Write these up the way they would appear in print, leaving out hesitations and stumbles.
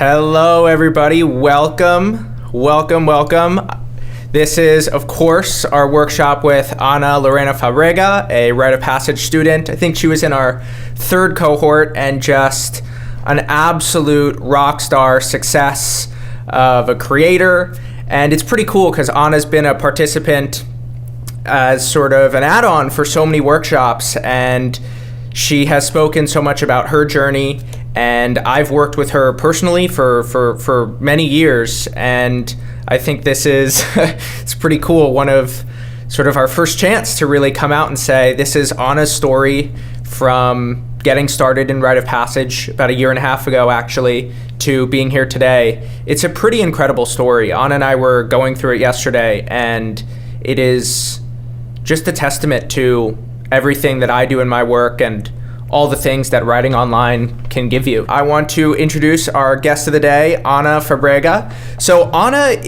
Hello, everybody. Welcome. This is, of course, our workshop with Lorena Fabrega, a rite of passage student. I think she was in our third cohort and just an absolute rock star success of a creator. And it's pretty cool because Anna's been a participant as sort of an add-on for so many workshops, and she has spoken so much about her journey. And I've worked with her personally for many years, and I think this is it's pretty cool. One of sort of our first chance to really come out and say, this is Anna's story from getting started in rite of passage about a year and a half ago, actually, to being here today. It's a pretty incredible story. Anna and I were going through it yesterday, and it is just a testament to everything that I do in my work and all the things that writing online can give you. I want to introduce our guest of the day, Anna Fabrega. So Anna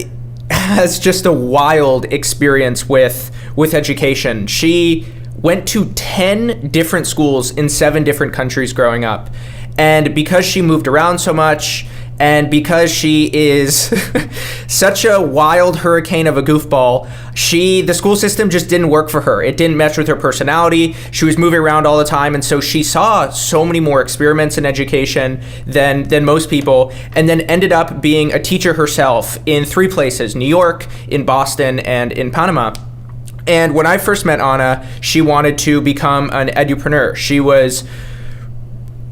has just a wild experience with education. She went to 10 different schools in 7 different countries growing up. And because she moved around so much, and because she is such a wild hurricane of a goofball, the school system just didn't work for her. It didn't mesh with her personality. She was moving around all the time, and so she saw so many more experiments in education than most people, and then ended up being a teacher herself in 3 places: New York, in Boston, and in Panama. And when I first met Anna, she wanted to become an edupreneur.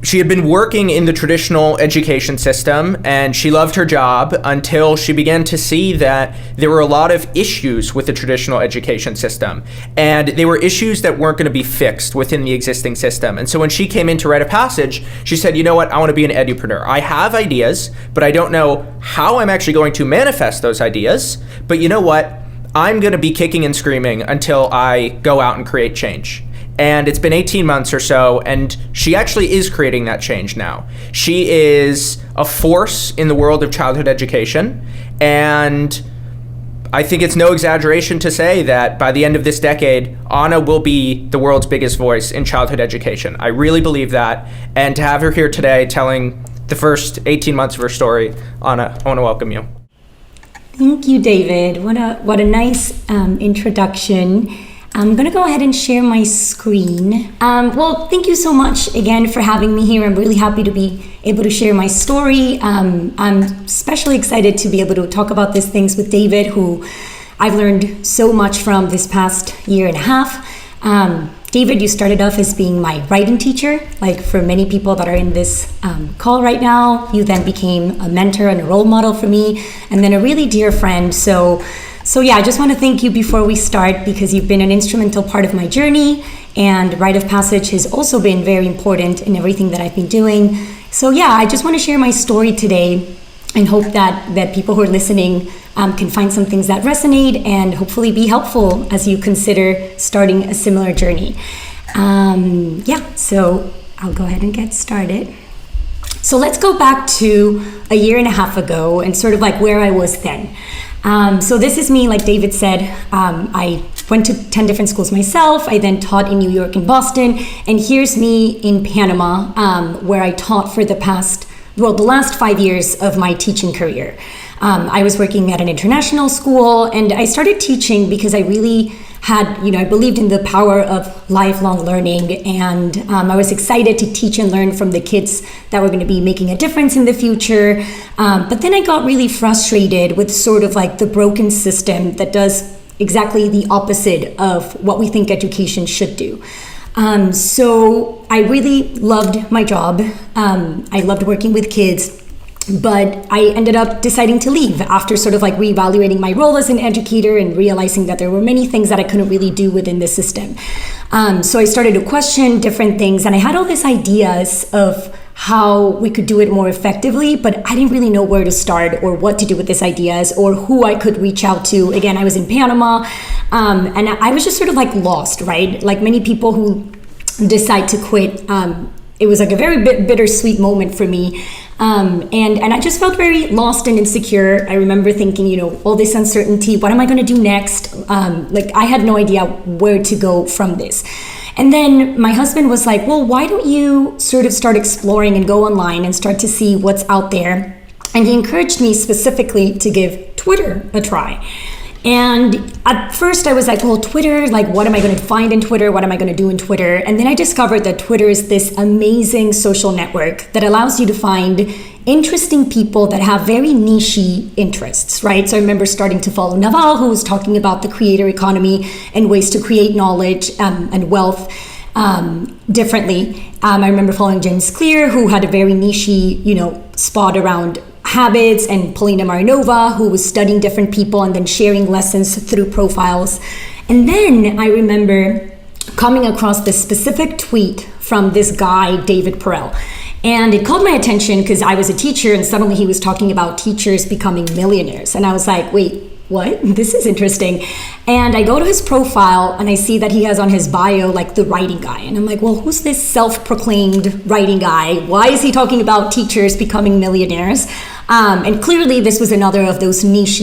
She had been working in the traditional education system, and she loved her job until she began to see that there were a lot of issues with the traditional education system. And they were issues that weren't going to be fixed within the existing system. And so when she came into Rite of Passage, she said, you know what, I want to be an edupreneur. I have ideas, but I don't know how I'm actually going to manifest those ideas. But you know what? I'm going to be kicking and screaming until I go out and create change. And it's been 18 months or so, and she actually is creating that change now. She is a force in the world of childhood education, and I think it's no exaggeration to say that by the end of this decade, Anna will be the world's biggest voice in childhood education. I really believe that, and to have her here today telling the first 18 months of her story, Anna, I want to welcome you. Thank you, David. What a nice introduction. I'm going to go ahead and share my screen. Well, thank you so much again for having me here. I'm really happy to be able to share my story. I'm especially excited to be able to talk about these things with David, who I've learned so much from this past year and a half. David, you started off as being my writing teacher. Like for many people that are in this call right now, you then became a mentor and a role model for me, and then a really dear friend. So yeah, I just want to thank you before we start, because you've been an instrumental part of my journey, and Rite of Passage has also been very important in everything that I've been doing. So yeah, I just want to share my story today and hope that people who are listening can find some things that resonate and hopefully be helpful as you consider starting a similar journey. So I'll go ahead and get started. So let's go back to a year and a half ago and sort of like where I was then. So this is me, like David said. I went to 10 different schools myself. I then taught in New York and Boston. And here's me in Panama, where I taught for the last 5 years of my teaching career. I was working at an international school, and I started teaching because I really I believed in the power of lifelong learning, and I was excited to teach and learn from the kids that were going to be making a difference in the future. But then I got really frustrated with sort of like the broken system that does exactly the opposite of what we think education should do. So I really loved my job. I loved working with kids. But I ended up deciding to leave after sort of like reevaluating my role as an educator and realizing that there were many things that I couldn't really do within the system. So I started to question different things, and I had all these ideas of how we could do it more effectively, but I didn't really know where to start or what to do with these ideas or who I could reach out to. Again, I was in Panama, and I was just sort of like lost, right? Like many people who decide to quit, it was like a very bittersweet moment for me. And I just felt very lost and insecure. I remember thinking, all this uncertainty, what am I going to do next? I had no idea where to go from this. And then my husband was like, well, why don't you sort of start exploring and go online and start to see what's out there And he encouraged me specifically to give Twitter a try. And at first I was like, well, Twitter, like, what am I going to find in Twitter? What am I going to do in Twitter? And then I discovered that Twitter is this amazing social network that allows you to find interesting people that have very niche interests, right? So I remember starting to follow Naval, who was talking about the creator economy and ways to create knowledge and wealth differently. I remember following James Clear, who had a very niche, spot around habits, and Polina Marinova, who was studying different people and then sharing lessons through profiles. And then I remember coming across this specific tweet from this guy, David Perell. And it called my attention because I was a teacher, and suddenly he was talking about teachers becoming millionaires. And I was like, wait, what? This is interesting. And I go to his profile and I see that he has on his bio like the writing guy. And I'm like, well, who's this self-proclaimed writing guy? Why is he talking about teachers becoming millionaires? And clearly this was another of those niche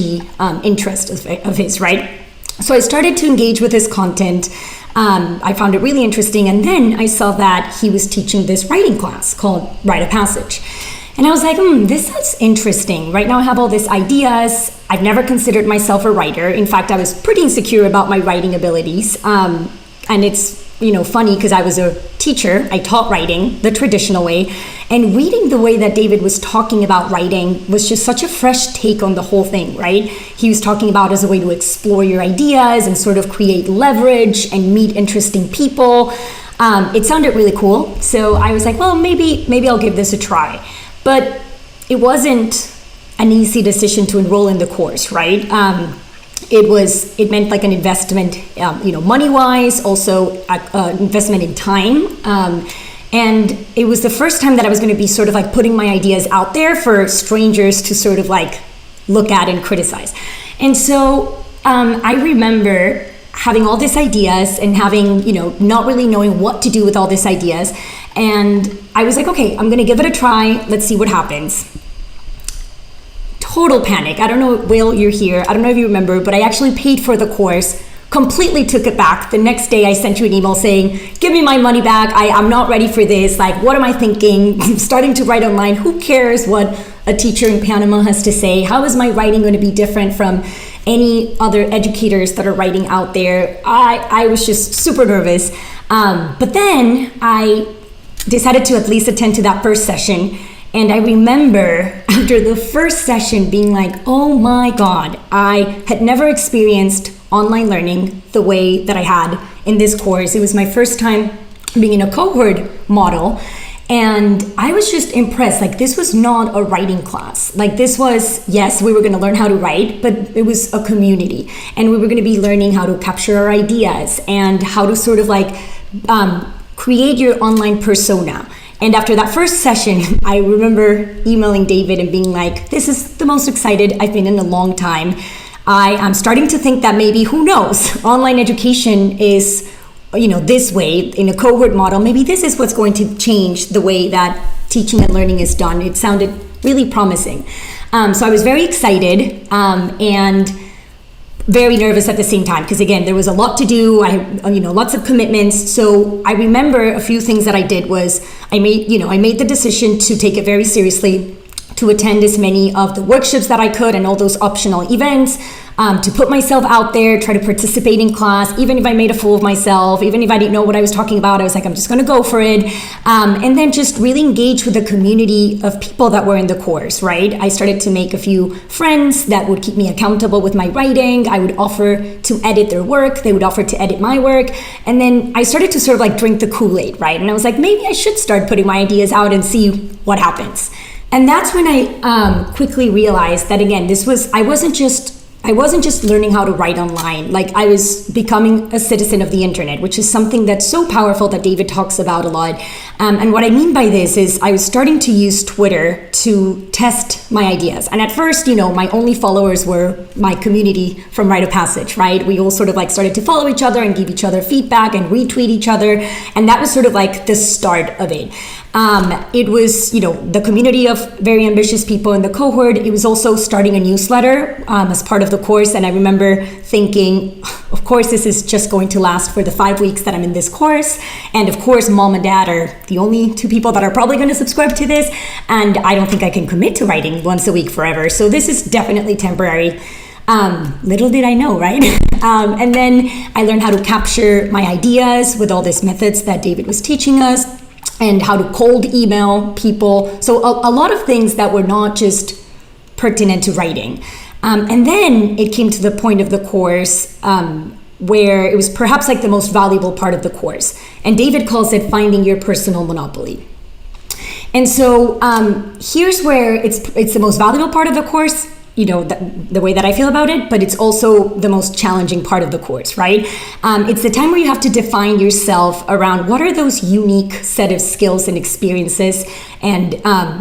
interests of his, right? So I started to engage with his content. I found it really interesting. And then I saw that he was teaching this writing class called Rite of Passage. And I was like, this sounds interesting. Right now I have all these ideas. I've never considered myself a writer. In fact, I was pretty insecure about my writing abilities. And it's, funny because I was a teacher. I taught writing the traditional way. And reading the way that David was talking about writing was just such a fresh take on the whole thing, right? He was talking about as a way to explore your ideas and sort of create leverage and meet interesting people. It sounded really cool. So I was like, well, maybe I'll give this a try. But it wasn't an easy decision to enroll in the course, right? It meant like an investment, money-wise, also investment in time. And it was the first time that I was going to be sort of like putting my ideas out there for strangers to sort of like look at and criticize. And so I remember having all these ideas and having, not really knowing what to do with all these ideas. And I was like, okay, I'm going to give it a try. Let's see what happens. Total panic. I don't know, Will, you're here. I don't know if you remember, but I actually paid for the course, completely took it back. The next day I sent you an email saying, give me my money back. I'm not ready for this. Like, what am I thinking? I'm starting to write online. Who cares what a teacher in Panama has to say? How is my writing going to be different from any other educators that are writing out there? I was just super nervous. But then I decided to at least attend to that first session. And I remember after the first session being like, oh my God, I had never experienced online learning the way that I had in this course. It was my first time being in a cohort model. And I was just impressed. Like, this was not a writing class. Like, this was, yes, we were going to learn how to write, but it was a community. And we were going to be learning how to capture our ideas and how to sort of like create your online persona. And after that first session, I remember emailing David and being like, this is the most excited I've been in a long time. I am starting to think that maybe, who knows, online education is, this way in a cohort model. Maybe this is what's going to change the way that teaching and learning is done. It sounded really promising. So I was very excited and very nervous at the same time, because again, there was a lot to do. I had, lots of commitments. So I remember a few things that I did was I made the decision to take it very seriously, to attend as many of the workshops that I could and all those optional events, to put myself out there, try to participate in class, even if I made a fool of myself, even if I didn't know what I was talking about, I was like, I'm just going to go for it. And then just really engage with the community of people that were in the course, right? I started to make a few friends that would keep me accountable with my writing. I would offer to edit their work. They would offer to edit my work. And then I started to sort of like drink the Kool-Aid, right? And I was like, maybe I should start putting my ideas out and see what happens. And that's when I quickly realized that, again, I wasn't just learning how to write online. Like, I was becoming a citizen of the internet, which is something that's so powerful that David talks about a lot. And what I mean by this is I was starting to use Twitter to test my ideas. And at first, my only followers were my community from Rite of Passage, right? We all sort of like started to follow each other and give each other feedback and retweet each other. And that was sort of like the start of it. It was, the community of very ambitious people in the cohort. It was also starting a newsletter as part of the course. And I remember thinking, of course, this is just going to last for the 5 weeks that I'm in this course. And of course, mom and dad are the only two people that are probably going to subscribe to this. And I don't think I can commit to writing once a week forever. So this is definitely temporary. Little did I know, right? And then I learned how to capture my ideas with all these methods that David was teaching us, and how to cold email people. So a lot of things that were not just pertinent to writing. And then it came to the point of the course where it was perhaps like the most valuable part of the course. And David calls it finding your personal monopoly. And so here's where it's the most valuable part of the course, the way that I feel about it, but it's also the most challenging part of the course, right? It's the time where you have to define yourself around what are those unique set of skills and experiences and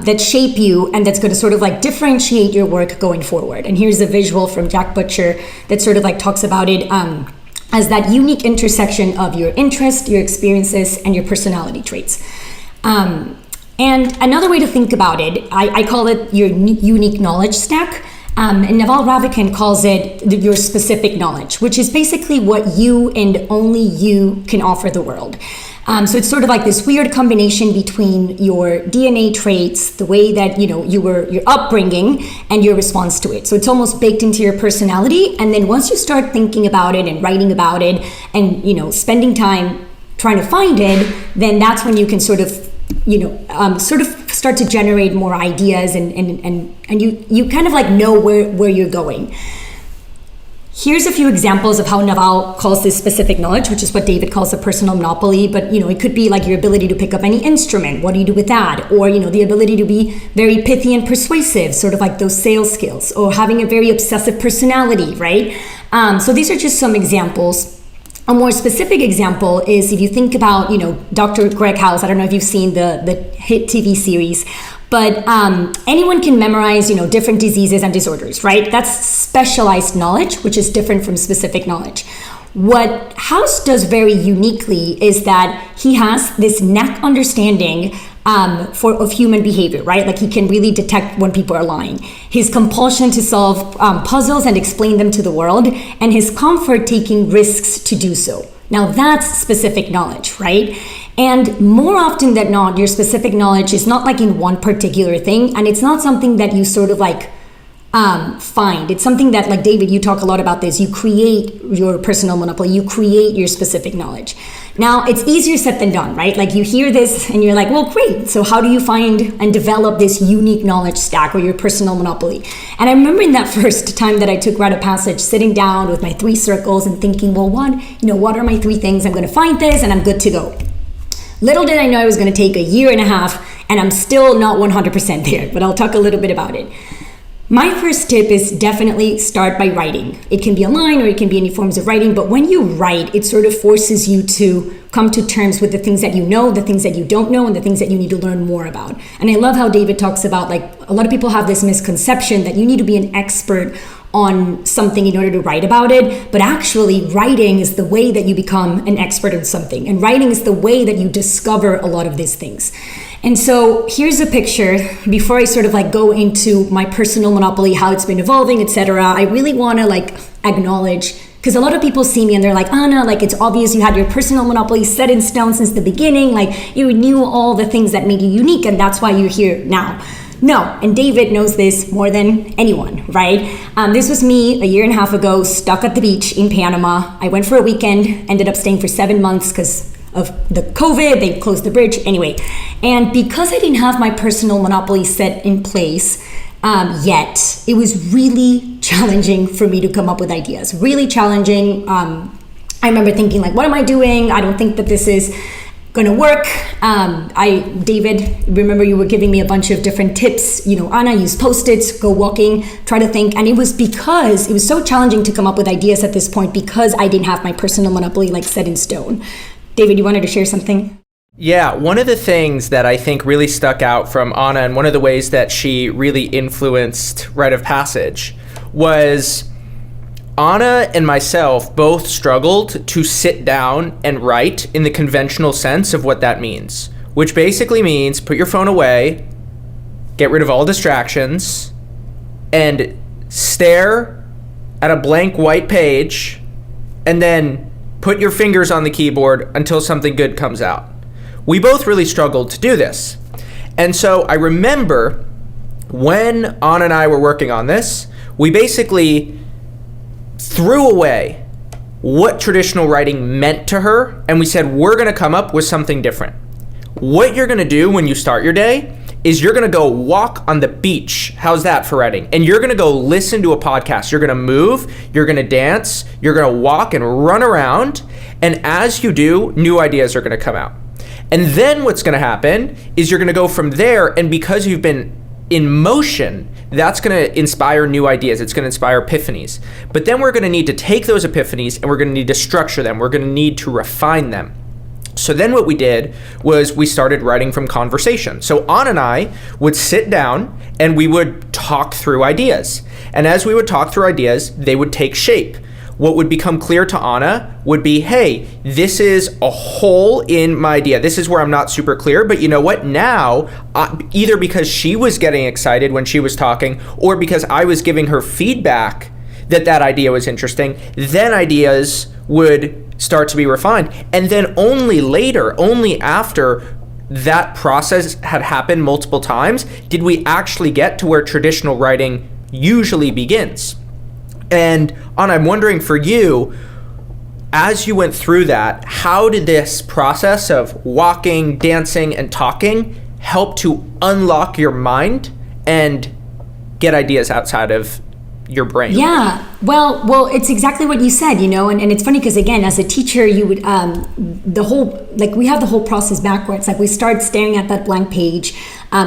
that shape you, and that's going to sort of like differentiate your work going forward. And here's a visual from Jack Butcher that sort of like talks about it as that unique intersection of your interest, your experiences, and your personality traits. And another way to think about it, I call it your unique knowledge stack. And Naval Ravikant calls it your specific knowledge, which is basically what you and only you can offer the world. So it's sort of like this weird combination between your DNA traits, the way that your upbringing, and your response to it. So it's almost baked into your personality. And then once you start thinking about it and writing about it, and spending time trying to find it, then that's when you can sort of start to generate more ideas and you kind of like know where you're going. Here's a few examples of how Naval calls this specific knowledge, which is what David calls a personal monopoly. But it could be like your ability to pick up any instrument. What do you do with that? Or the ability to be very pithy and persuasive, sort of like those sales skills, or having a very obsessive personality, right? So these are just some examples. A more specific example is if you think about, Dr. Greg Howes. I don't know if you've seen the hit TV series, but anyone can memorize, different diseases and disorders, right? That's specialized knowledge, which is different from specific knowledge. What House does very uniquely is that he has this knack understanding of human behavior, right? Like he can really detect when people are lying. His compulsion to solve puzzles and explain them to the world, and his comfort taking risks to do so. Now that's specific knowledge, right? And more often than not, your specific knowledge is not like in one particular thing, and it's not something that you sort of like find. It's something that, like David, you talk a lot about this. You create your personal monopoly. You create your specific knowledge. Now, it's easier said than done, right? Like you hear this and you're like, well, great. So how do you find and develop this unique knowledge stack or your personal monopoly? And I remember in that first time that I took Rite of Passage, sitting down with my 3 circles and thinking, well, what are my 3 things? I'm going to find this and I'm good to go. Little did I know it was going to take a year and a half, and I'm still not 100% there, but I'll talk a little bit about it. My first tip is definitely start by writing. It can be online or it can be any forms of writing, but when you write, it sort of forces you to come to terms with the things that you know, the things that you don't know, and the things that you need to learn more about. And I love how David talks about, like, a lot of people have this misconception that you need to be an expert on something in order to write about it, but actually writing is the way that you become an expert on something, and writing is the way that you discover a lot of these things. And so here's a picture. Before I sort of like go into my personal monopoly, how it's been evolving, etc., I really want to like acknowledge, because a lot of people see me and they're like, Anna, like it's obvious you had your personal monopoly set in stone since the beginning, like you knew all the things that made you unique and that's why you're here now. No, and David knows this more than anyone, right? This was me a year and a half ago, stuck at the beach in Panama. I went for a weekend, ended up staying for 7 months because of the COVID, they closed the bridge, anyway. And because I didn't have my personal monopoly set in place yet, it was really challenging for me to come up with ideas, really challenging. I remember thinking like, what am I doing? I don't think that this is gonna work. David, remember you were giving me a bunch of different tips, Anna, use Post-its, go walking, try to think. And it was because it was so challenging to come up with ideas at this point because I didn't have my personal monopoly like set in stone. David, you wanted to share something? Yeah, one of the things that I think really stuck out from Anna, and one of the ways that she really influenced Rite of Passage, was Anna and myself both struggled to sit down and write in the conventional sense of what that means, which basically means put your phone away, get rid of all distractions, and stare at a blank white page, and then put your fingers on the keyboard until something good comes out. We both really struggled to do this. And so I remember when Anna and I were working on this, we basically threw away what traditional writing meant to her, and we said, we're gonna come up with something different. What you're gonna do when you start your day is you're gonna go walk on the beach. How's that for writing? And you're gonna go listen to a podcast. You're gonna move, you're gonna dance, you're gonna walk and run around, and as you do, new ideas are gonna come out. And then what's gonna happen is you're gonna go from there, and because you've been in motion, that's gonna inspire new ideas. It's gonna inspire epiphanies. But then we're gonna need to take those epiphanies and we're gonna need to structure them. We're gonna need to refine them. So then what we did was we started writing from conversation. So Anna and I would sit down and we would talk through ideas. And as we would talk through ideas, they would take shape. What would become clear to Anna would be, hey, this is a hole in my idea. This is where I'm not super clear, but you know what? Now, either because she was getting excited when she was talking or because I was giving her feedback that idea was interesting, then ideas would start to be refined. And then only later, only after that process had happened multiple times, did we actually get to where traditional writing usually begins. And Anna, I'm wondering for you, as you went through that, how did this process of walking, dancing, and talking help to unlock your mind and get ideas outside of your brain? Yeah, well, it's exactly what you said, and it's funny because again, as a teacher, you would, we have the whole process backwards. Like we start staring at that blank page,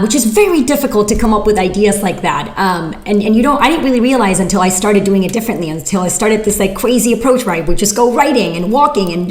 which is very difficult to come up with ideas like that. I didn't really realize until I started doing it differently, until I started this like crazy approach where I would just go writing and walking and,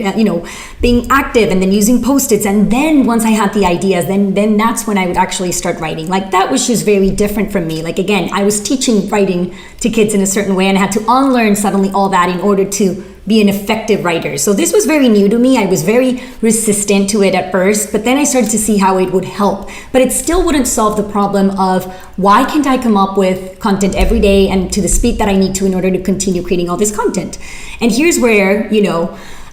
being active and then using Post-its. And then once I had the ideas, then that's when I would actually start writing. Like that was just very different from me. Like again, I was teaching writing to kids in a certain way and I had to unlearn suddenly all that in order to be an effective writer. So this was very new to me. I was very resistant to it at first, but then I started to see how it would help. But it still wouldn't solve the problem of why can't I come up with content every day and to the speed that I need to in order to continue creating all this content. And here's where,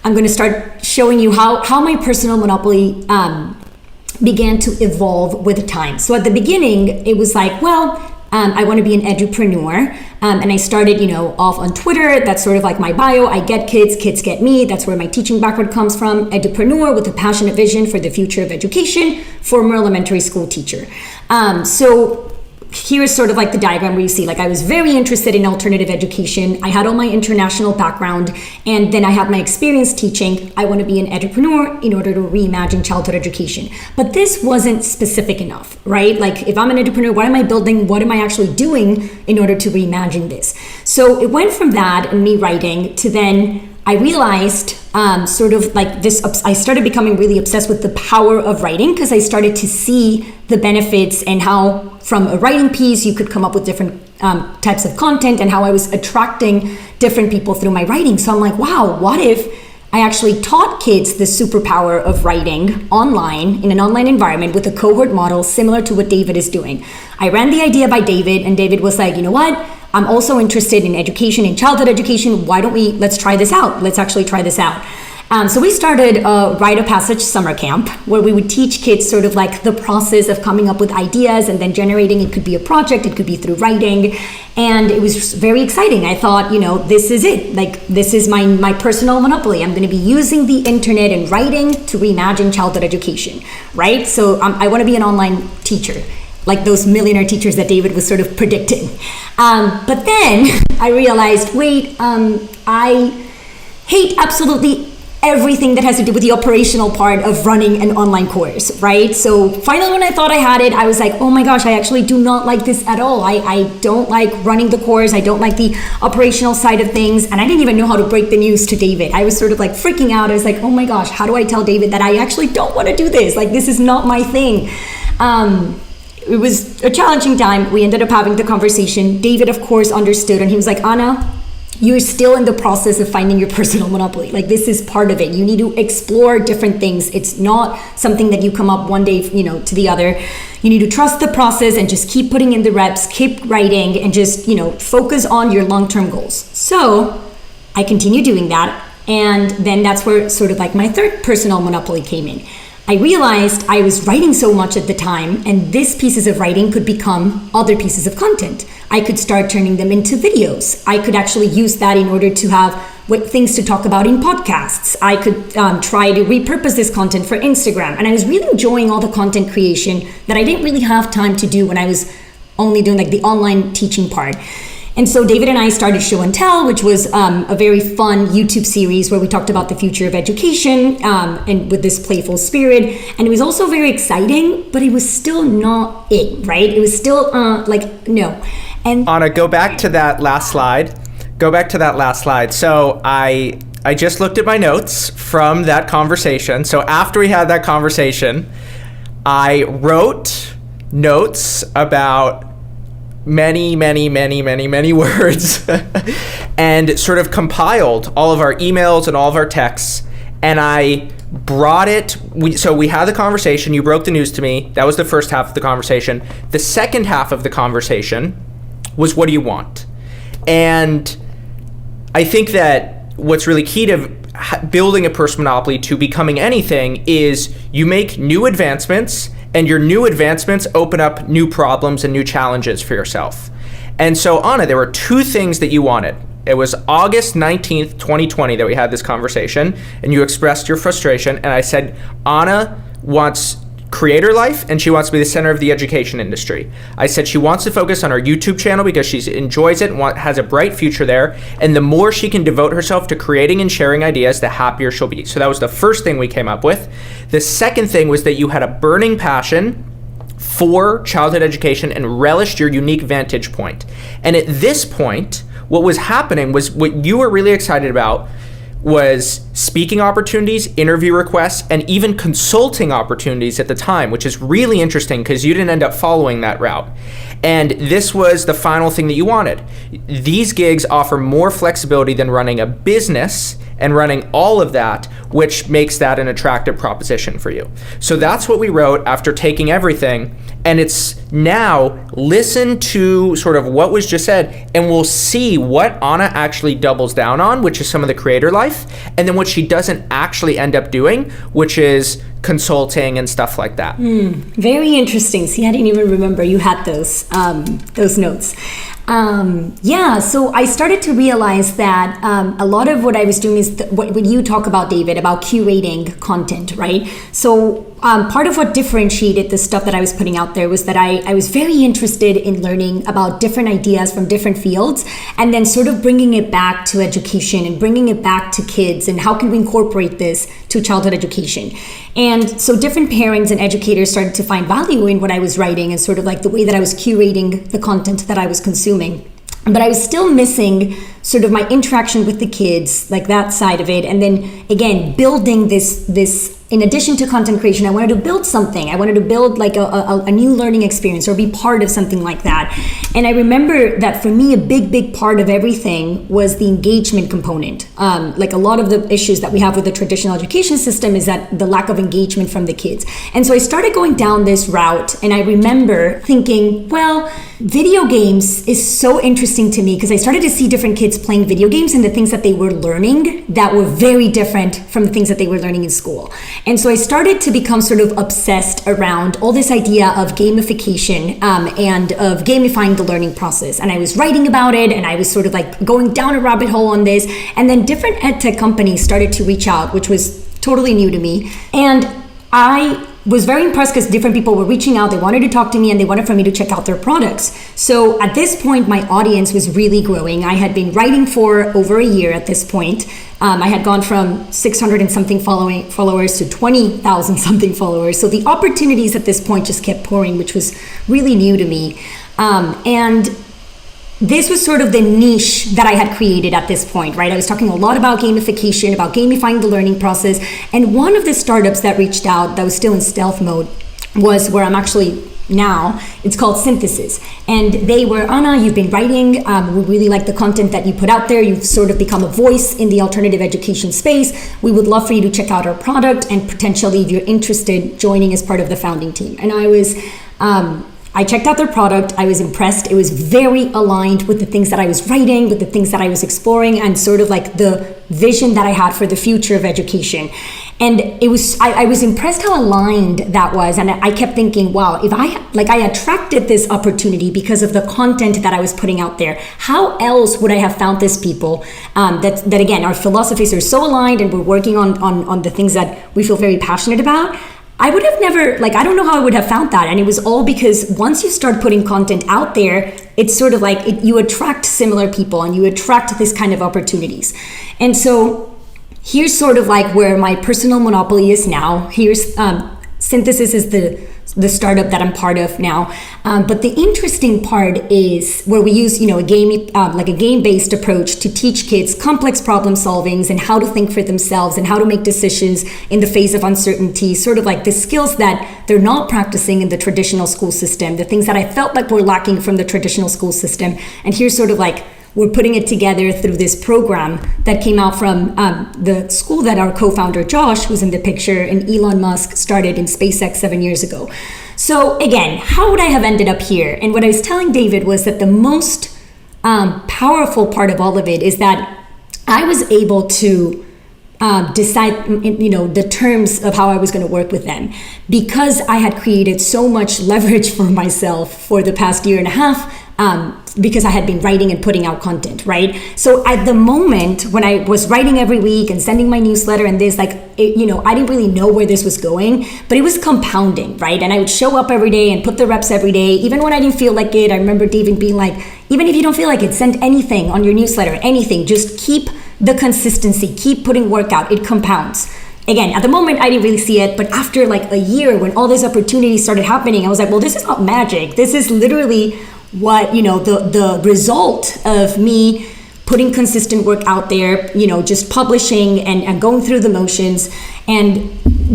I'm going to start showing you how my personal monopoly began to evolve with time. So at the beginning, it was like, I want to be an edupreneur. And I started, off on Twitter. That's sort of like my bio. I get kids, kids get me. That's where my teaching background comes from. Edupreneur with a passionate vision for the future of education, former elementary school teacher. So here's sort of like the diagram where you see, like I was very interested in alternative education. I had all my international background, and then I had my experience teaching. I want to be an edupreneur in order to reimagine childhood education. But this wasn't specific enough, right? Like if I'm an edupreneur, what am I building? What am I actually doing in order to reimagine this? So it went from that and me writing to then I realized sort of like this, I started becoming really obsessed with the power of writing because I started to see the benefits and how from a writing piece you could come up with different types of content and how I was attracting different people through my writing. So I'm like, wow, what if I actually taught kids the superpower of writing online in an online environment with a cohort model similar to what David is doing. I ran the idea by David and David was like, you know what? I'm also interested in education, in childhood education. Why don't let's try this out. Let's actually try this out. So we started a Rite of Passage summer camp where we would teach kids sort of like the process of coming up with ideas and then generating. It could be a project, it could be through writing. And it was very exciting. I thought, this is it. Like, this is my personal monopoly. I'm going to be using the internet and writing to reimagine childhood education, right? So I want to be an online teacher, like those millionaire teachers that David was sort of predicting. But then I realized, I hate absolutely everything that has to do with the operational part of running an online course, right? So finally, when I thought I had it, I was like, oh my gosh, I actually do not like this at all. I don't like running the course. I don't like the operational side of things. And I didn't even know how to break the news to David. I was sort of like freaking out. I was like, oh my gosh, how do I tell David that I actually don't want to do this? Like, this is not my thing. It was a challenging time. We ended up having the conversation. David, of course, understood. And he was like, Anna, you're still in the process of finding your personal monopoly. Like, this is part of it. You need to explore different things. It's not something that you come up one day, to the other. You need to trust the process and just keep putting in the reps, keep writing, and just, focus on your long-term goals. So I continue doing that. And then that's where sort of like my third personal monopoly came in. I realized I was writing so much at the time, and these pieces of writing could become other pieces of content. I could start turning them into videos. I could actually use that in order to have things to talk about in podcasts. I could try to repurpose this content for Instagram. And I was really enjoying all the content creation that I didn't really have time to do when I was only doing like the online teaching part. And so David and I started Show and Tell, which was a very fun YouTube series where we talked about the future of education and with this playful spirit. And it was also very exciting, but it was still not it, right? It was still no. And Anna, go back to that last slide. So I just looked at my notes from that conversation. So after we had that conversation, I wrote notes about many words and sort of compiled all of our emails and all of our texts, and I brought it. So we had the conversation. You broke the news to me. That was the first half of the conversation. The second half of the conversation was, what do you want? And I think that what's really key to building a personal monopoly to becoming anything is you make new advancements, and your new advancements open up new problems and new challenges for yourself. And so, Anna, there were two things that you wanted. It was August 19th, 2020 that we had this conversation, and you expressed your frustration, and I said, Anna wants creator life, and she wants to be the center of the education industry. I said she wants to focus on her YouTube channel because she enjoys it and has a bright future there, and the more she can devote herself to creating and sharing ideas, the happier she'll be. So that was the first thing we came up with. The second thing was that you had a burning passion for childhood education and relished your unique vantage point. And at this point, what was happening was what you were really excited about was speaking opportunities, interview requests, and even consulting opportunities at the time, which is really interesting because you didn't end up following that route. And this was the final thing that you wanted. These gigs offer more flexibility than running a business and running all of that, which makes that an attractive proposition for you. So that's what we wrote after taking everything. And it's now listen to sort of what was just said, and we'll see what Anna actually doubles down on, which is some of the creator life, and then what she doesn't actually end up doing, which is consulting and stuff like that. Very interesting. See, I didn't even remember you had those notes. So I started to realize that a lot of what I was doing is what you talk about, David, about curating content, right? So part of what differentiated the stuff that I was putting out there was that I was very interested in learning about different ideas from different fields, and then sort of bringing it back to education and bringing it back to kids, and how can we incorporate this to childhood education. And so different parents and educators started to find value in what I was writing and sort of like the way that I was curating the content that I was consuming. But I was still missing sort of my interaction with the kids, like that side of it. And then again, building this in addition to content creation, I wanted to build something. I wanted to build like a new learning experience or be part of something like that. And I remember that for me, a big part of everything was the engagement component. Like a lot of the issues that we have with the traditional education system is that the lack of engagement from the kids. And so I started going down this route, and I remember thinking, well, video games is so interesting to me because I started to see different kids playing video games and the things that they were learning that were very different from the things that they were learning in school. And so I started to become sort of obsessed around all this idea of gamification and of gamifying the learning process. And I was writing about it, and I was sort of like going down a rabbit hole on this. And then different ed tech companies started to reach out, which was totally new to me. And I was very impressed because different people were reaching out. They wanted to talk to me, and they wanted for me to check out their products. So at this point, my audience was really growing. I had been writing for over a year at this point. I had gone from 600 and something followers to 20,000 something followers. So the opportunities at this point just kept pouring, which was really new to me. And this was sort of the niche that I had created at this point, right? I was talking a lot about gamification, about gamifying the learning process. And one of the startups that reached out that was still in stealth mode was where I'm actually now. It's called Synthesis. And they were, Anna, you've been writing. We really like the content that you put out there. You've sort of become a voice in the alternative education space. We would love for you to check out our product and potentially, if you're interested, joining as part of the founding team. And I checked out their product. I was impressed. It was very aligned with the things that I was writing, with the things that I was exploring, and sort of like the vision that I had for the future of education. And I was impressed how aligned that was. And I kept thinking, wow, if I attracted this opportunity because of the content that I was putting out there, how else would I have found these people that again, our philosophies are so aligned and we're working on the things that we feel very passionate about. I would have never, I don't know how I would have found that. And it was all because once you start putting content out there, it's sort of like you attract similar people and you attract this kind of opportunities. And so here's sort of like where my personal monopoly is now. Here's Synthesis is the startup that I'm part of now. But the interesting part is where we use, a game-based approach to teach kids complex problem solvings and how to think for themselves and how to make decisions in the face of uncertainty, sort of like the skills that they're not practicing in the traditional school system, the things that I felt like were lacking from the traditional school system. And here's sort of like, we're putting it together through this program that came out from the school that our co-founder Josh, who's in the picture, and Elon Musk started in SpaceX 7 years ago. So again, how would I have ended up here? And what I was telling David was that the most powerful part of all of it is that I was able to decide, the terms of how I was going to work with them, because I had created so much leverage for myself for the past year and a half. Because I had been writing and putting out content, right? So at the moment when I was writing every week and sending my newsletter and this, I didn't really know where this was going, but it was compounding, right? And I would show up every day and put the reps every day, even when I didn't feel like it. I remember David being like, even if you don't feel like it, send anything on your newsletter, anything, just keep the consistency, keep putting work out, it compounds. Again, at the moment, I didn't really see it, but after a year, when all these opportunities started happening, I was like, well, this is not magic. This is literally what, the result of me putting consistent work out there, just publishing and going through the motions. And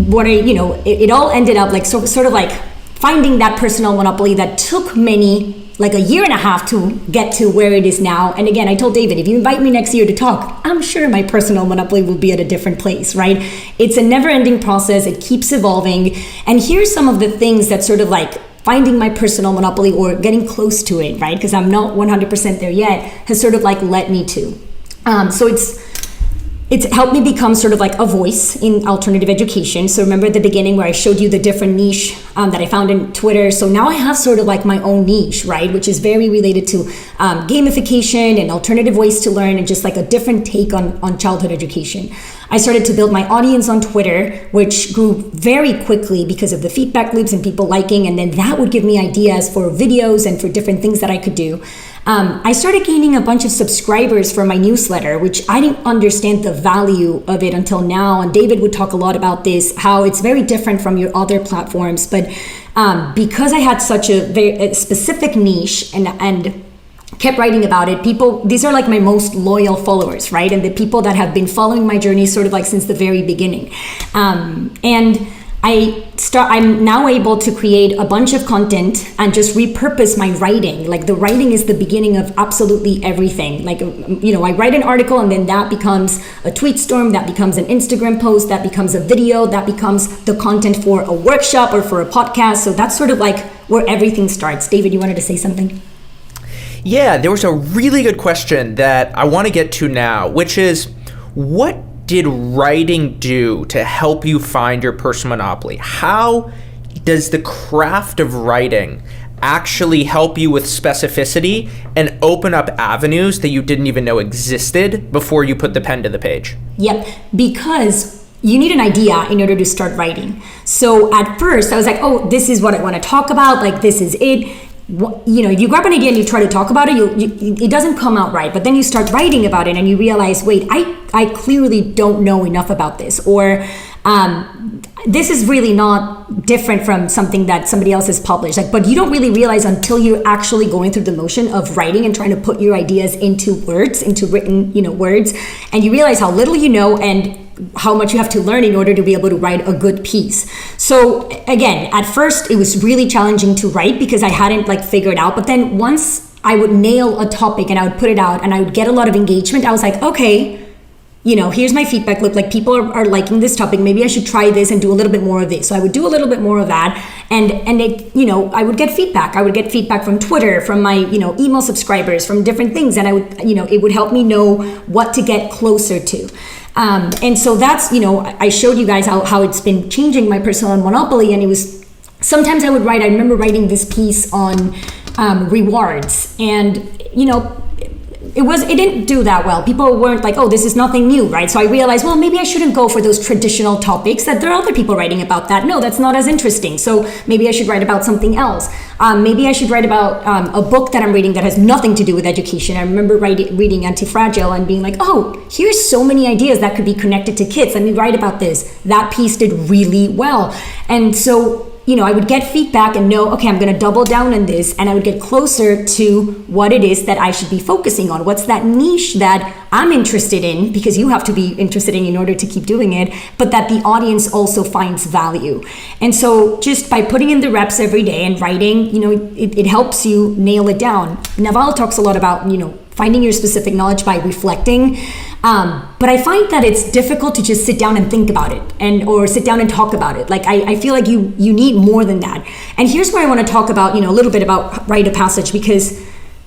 what it all ended up sort of like finding that personal monopoly that took many, a year and a half to get to where it is now. And again, I told David, if you invite me next year to talk, I'm sure my personal monopoly will be at a different place, right? It's a never-ending process. It keeps evolving. And here's some of the things that sort of finding my personal monopoly or getting close to it, right? Because I'm not 100% there yet, has sort of led me to. So it's helped me become sort of a voice in alternative education. So remember at the beginning where I showed you the different niche that I found in Twitter. So now I have sort of my own niche, right? Which is very related to gamification and alternative ways to learn and just a different take on childhood education. I started to build my audience on Twitter, which grew very quickly because of the feedback loops and people liking, and then that would give me ideas for videos and for different things that I could do. I started gaining a bunch of subscribers for my newsletter, which I didn't understand the value of it until now. And David would talk a lot about this, how it's very different from your other platforms. But because I had such a very specific niche and kept writing about it, these are my most loyal followers, right? And the people that have been following my journey sort of since the very beginning. And I'm now able to create a bunch of content and just repurpose my writing. The writing is the beginning of absolutely everything. I write an article and then that becomes a tweet storm, that becomes an Instagram post, that becomes a video, that becomes the content for a workshop or for a podcast. So that's sort of where everything starts. David, you wanted to say something? Yeah, there was a really good question that I want to get to now, which is, what did writing do to help you find your personal monopoly? How does the craft of writing actually help you with specificity and open up avenues that you didn't even know existed before you put the pen to the page? Yep, because you need an idea in order to start writing. So at first I was like, oh, this is what I want to talk about. This is it. If you grab an idea and you try to talk about it, it doesn't come out right. But then you start writing about it and you realize, wait, I clearly don't know enough about this, or this is really not different from something that somebody else has published. But you don't really realize until you're actually going through the motion of writing and trying to put your ideas into words, into written, words, and you realize how little you know and how much you have to learn in order to be able to write a good piece. So again, at first it was really challenging to write because I hadn't like figured out, but then once I would nail a topic and I would put it out and I would get a lot of engagement, I was like, okay, you know, here's my feedback. Look, like people are liking this topic. Maybe I should try this and do a little bit more of this. So I would do a little bit more of that. And it, you know, I would get feedback. I would get feedback from Twitter, from my, you know, email subscribers, from different things. And I would, you know, it would help me know what to get closer to. And so that's, you know, I showed you guys how it's been changing my personal monopoly. And it was, sometimes I would write, I remember writing this piece on rewards, and, you know, it didn't do that well. People weren't like, oh, this is nothing new, right? So I realized, well, maybe I shouldn't go for those traditional topics that there are other people writing about that. No, that's not as interesting. So maybe I should write about something else. Maybe I should write about a book that I'm reading that has nothing to do with education. I remember reading Antifragile and being like, oh, here's so many ideas that could be connected to kids. Let me write about this. That piece did really well. And so, you know, I would get feedback and know, okay, I'm going to double down on this, and I would get closer to what it is that I should be focusing on. What's that niche that I'm interested in, because you have to be interested in order to keep doing it, but that the audience also finds value. And so just by putting in the reps every day and writing, you know, it helps you nail it down. Naval talks a lot about, you know, finding your specific knowledge by reflecting. But I find that it's difficult to just sit down and think about it or sit down and talk about it. Like I feel like you need more than that. And here's where I want to talk about, you know, a little bit about rite of passage, because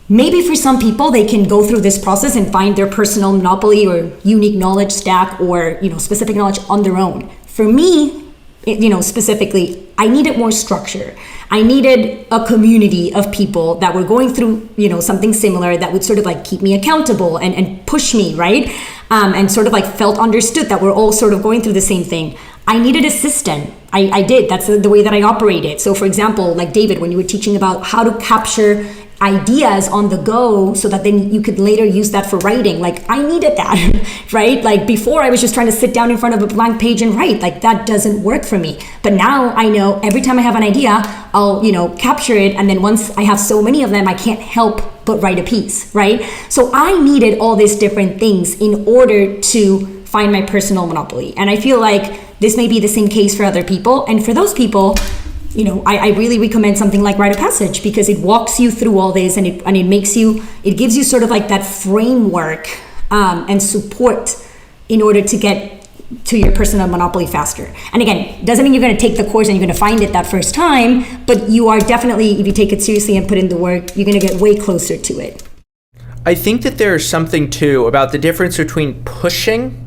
maybe for some people they can go through this process and find their personal monopoly or unique knowledge stack or, you know, specific knowledge on their own. For me, you know, specifically, I needed more structure. I needed a community of people that were going through, you know, something similar that would sort of like keep me accountable and push me, right? And sort of like felt understood that we're all sort of going through the same thing. I needed a system. I did. That's the way that I operated. So for example, like David, when you were teaching about how to capture ideas on the go so that then you could later use that for writing, like I needed that, right? Like before I was just trying to sit down in front of a blank page and write. Like that doesn't work for me. But now I know every time I have an idea, I'll, you know, capture it, and then once I have so many of them, I can't help but write a piece, right? So I needed all these different things in order to find my personal monopoly. And I feel like this may be the same case for other people. And for those people, you know, I really recommend something like Rite of Passage, because it walks you through all this, and it gives you sort of like that framework and support in order to get to your personal monopoly faster. And again, doesn't mean you're going to take the course and you're going to find it that first time, but you are definitely, if you take it seriously and put in the work, you're going to get way closer to it. I think that there's something too about the difference between pushing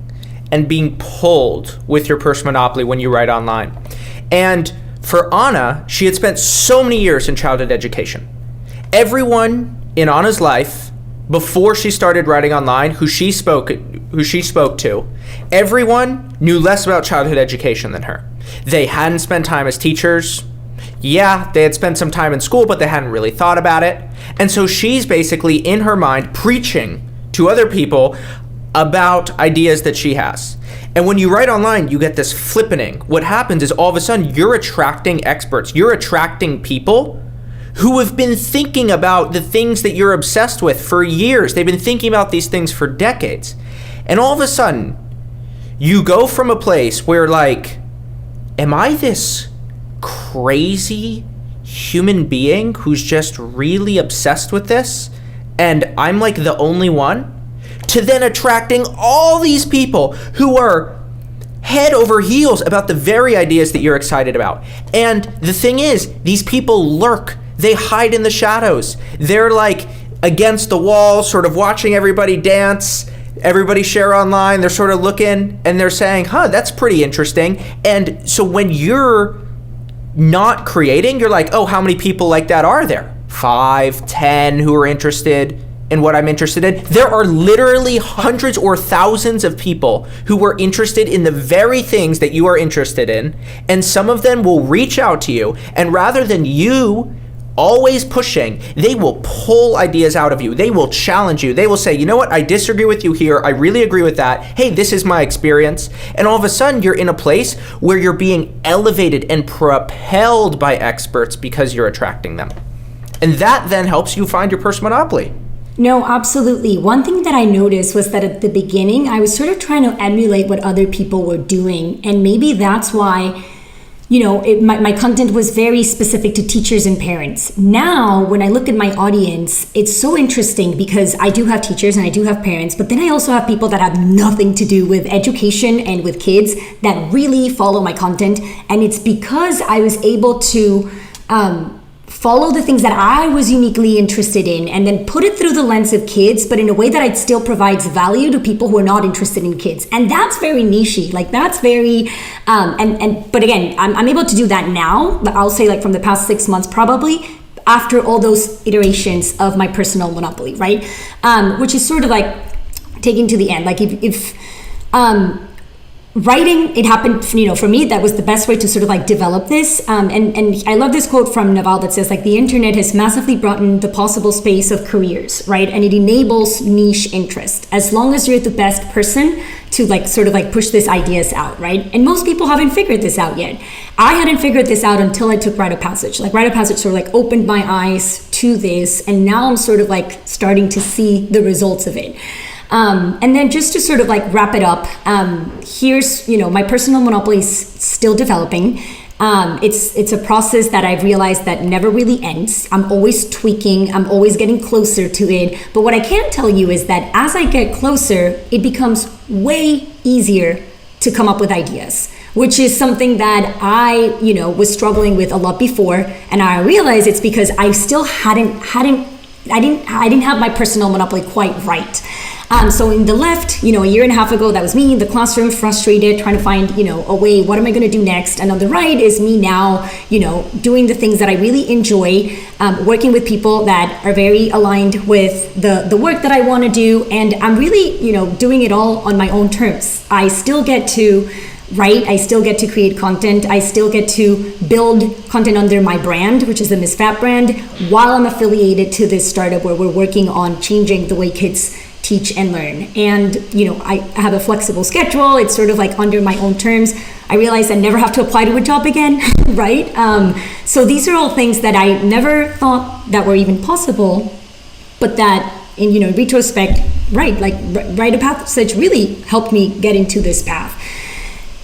and being pulled with your personal monopoly when you write online. And for Anna, she had spent so many years in childhood education. Everyone in Anna's life, before she started writing online, who she spoke to, everyone knew less about childhood education than her. They hadn't spent time as teachers. Yeah, they had spent some time in school, but they hadn't really thought about it. And so she's basically, in her mind, preaching to other people about ideas that she has. And when you write online, you get this flippening. What happens is all of a sudden you're attracting experts. You're attracting people who have been thinking about the things that you're obsessed with for years. They've been thinking about these things for decades. And all of a sudden, you go from a place where like, am I this crazy human being who's just really obsessed with this, and I'm like the only one? To then attracting all these people who are head over heels about the very ideas that you're excited about. And the thing is, these people lurk. They hide in the shadows. They're like against the wall, sort of watching everybody dance, everybody share online. They're sort of looking and they're saying, that's pretty interesting. And so when you're not creating, you're like, oh, how many people like that are there? 5, 10 who are interested in what I'm interested in. There are literally hundreds or thousands of people who are interested in the very things that you are interested in, and some of them will reach out to you, and rather than you always pushing, they will pull ideas out of you. They will challenge you. They will say, you know what, I disagree with you here. I really agree with that. Hey, this is my experience. And all of a sudden you're in a place where you're being elevated and propelled by experts because you're attracting them. And that then helps you find your personal monopoly. No, absolutely. One thing that I noticed was that at the beginning, I was sort of trying to emulate what other people were doing. And maybe that's why, my content was very specific to teachers and parents. Now, when I look at my audience, it's so interesting because I do have teachers and I do have parents, but then I also have people that have nothing to do with education and with kids that really follow my content. And it's because I was able to follow the things that I was uniquely interested in and then put it through the lens of kids, but in a way that it still provides value to people who are not interested in kids. And that's very niche-y. Like that's very, but again, I'm able to do that now, but I'll say like from the past 6 months, probably after all those iterations of my personal monopoly, right? Which is sort of like taking to the end. Like if writing, it happened, for me, that was the best way to sort of like develop this. And I love this quote from Naval that says like, the internet has massively broadened the possible space of careers, right? And it enables niche interest as long as you're the best person to like sort of like push these ideas out, right? And most people haven't figured this out yet. I hadn't figured this out until I took Rite of Passage. Like Rite of Passage sort of like opened my eyes to this, and now I'm sort of like starting to see the results of it. And then just to sort of like wrap it up, here's, my personal monopoly is still developing. It's a process that I've realized that never really ends. I'm always tweaking, I'm always getting closer to it. But what I can tell you is that as I get closer, it becomes way easier to come up with ideas, which is something that I, was struggling with a lot before. And I realized it's because I still I didn't have my personal monopoly quite right. So in the left, a year and a half ago, that was me in the classroom, frustrated, trying to find, a way, what am I going to do next? And on the right is me now, doing the things that I really enjoy, working with people that are very aligned with the work that I want to do. And I'm really, doing it all on my own terms. I still get to write, I still get to create content, I still get to build content under my brand, which is the Miss Fab brand, while I'm affiliated to this startup where we're working on changing the way kids teach and learn. And I have a flexible schedule. It's sort of like under my own terms. I realize I never have to apply to a job again, right? So these are all things that I never thought that were even possible, but that in retrospect, right, like Rite of Passage really helped me get into this path.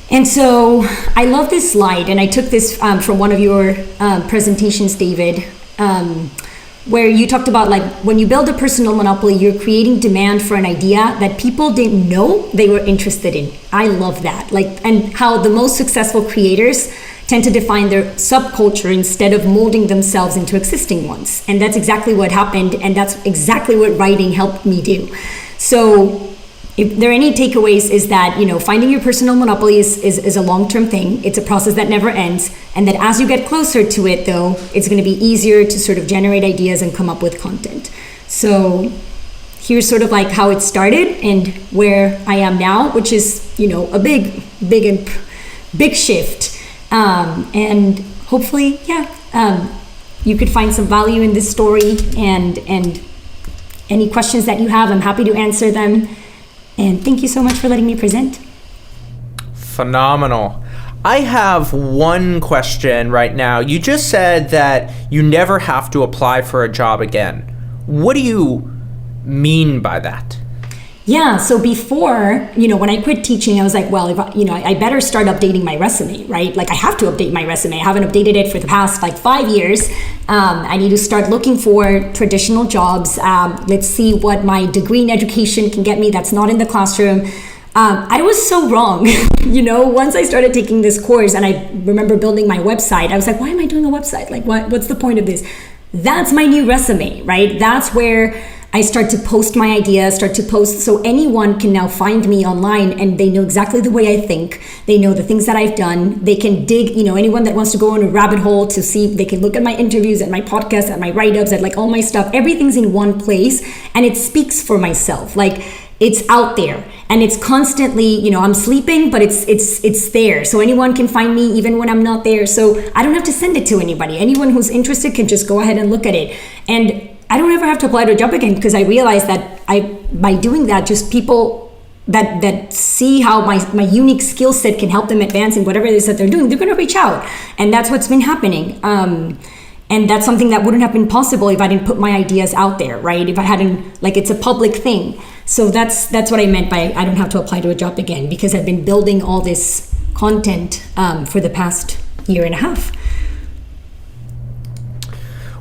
And so I love this slide, and I took this from one of your presentations, David, where you talked about like when you build a personal monopoly, you're creating demand for an idea that people didn't know they were interested in. I love that. And how the most successful creators tend to define their subculture instead of molding themselves into existing ones. And that's exactly what happened, and that's exactly what writing helped me do. So if there are any takeaways, is that finding your personal monopoly is a long-term thing. It's a process that never ends, and that as you get closer to it, though, it's going to be easier to sort of generate ideas and come up with content. So here's sort of like how it started and where I am now, which is a big shift, and hopefully, you could find some value in this story. And any questions that you have, I'm happy to answer them. And thank you so much for letting me present. Phenomenal. I have one question right now. You just said that you never have to apply for a job again. What do you mean by that? Yeah, so before, when I quit teaching, I was like, well, I better start updating my resume, right? Like I have to update my resume. I haven't updated it for the past 5 years. I need to start looking for traditional jobs. Let's see what my degree in education can get me that's not in the classroom. I was so wrong. Once I started taking this course and I remember building my website, I was like, why am I doing a website? Like what's the point of this? That's my new resume, right? That's where I start to post my ideas, so anyone can now find me online and they know exactly the way I think. They know the things that I've done. They can dig, anyone that wants to go on a rabbit hole to see, they can look at my interviews, at my podcasts, at my write-ups, at like all my stuff. Everything's in one place and it speaks for myself. Like it's out there and it's constantly, I'm sleeping, but it's there. So anyone can find me even when I'm not there. So I don't have to send it to anybody. Anyone who's interested can just go ahead and look at it. And I don't ever have to apply to a job again, because I realized that by doing that, just people that see how my unique skill set can help them advance in whatever it is that they're doing, they're going to reach out. And that's what's been happening. And that's something that wouldn't have been possible if I didn't put my ideas out there, right? If I hadn't, like, it's a public thing. So that's what I meant by I don't have to apply to a job again, because I've been building all this content for the past year and a half.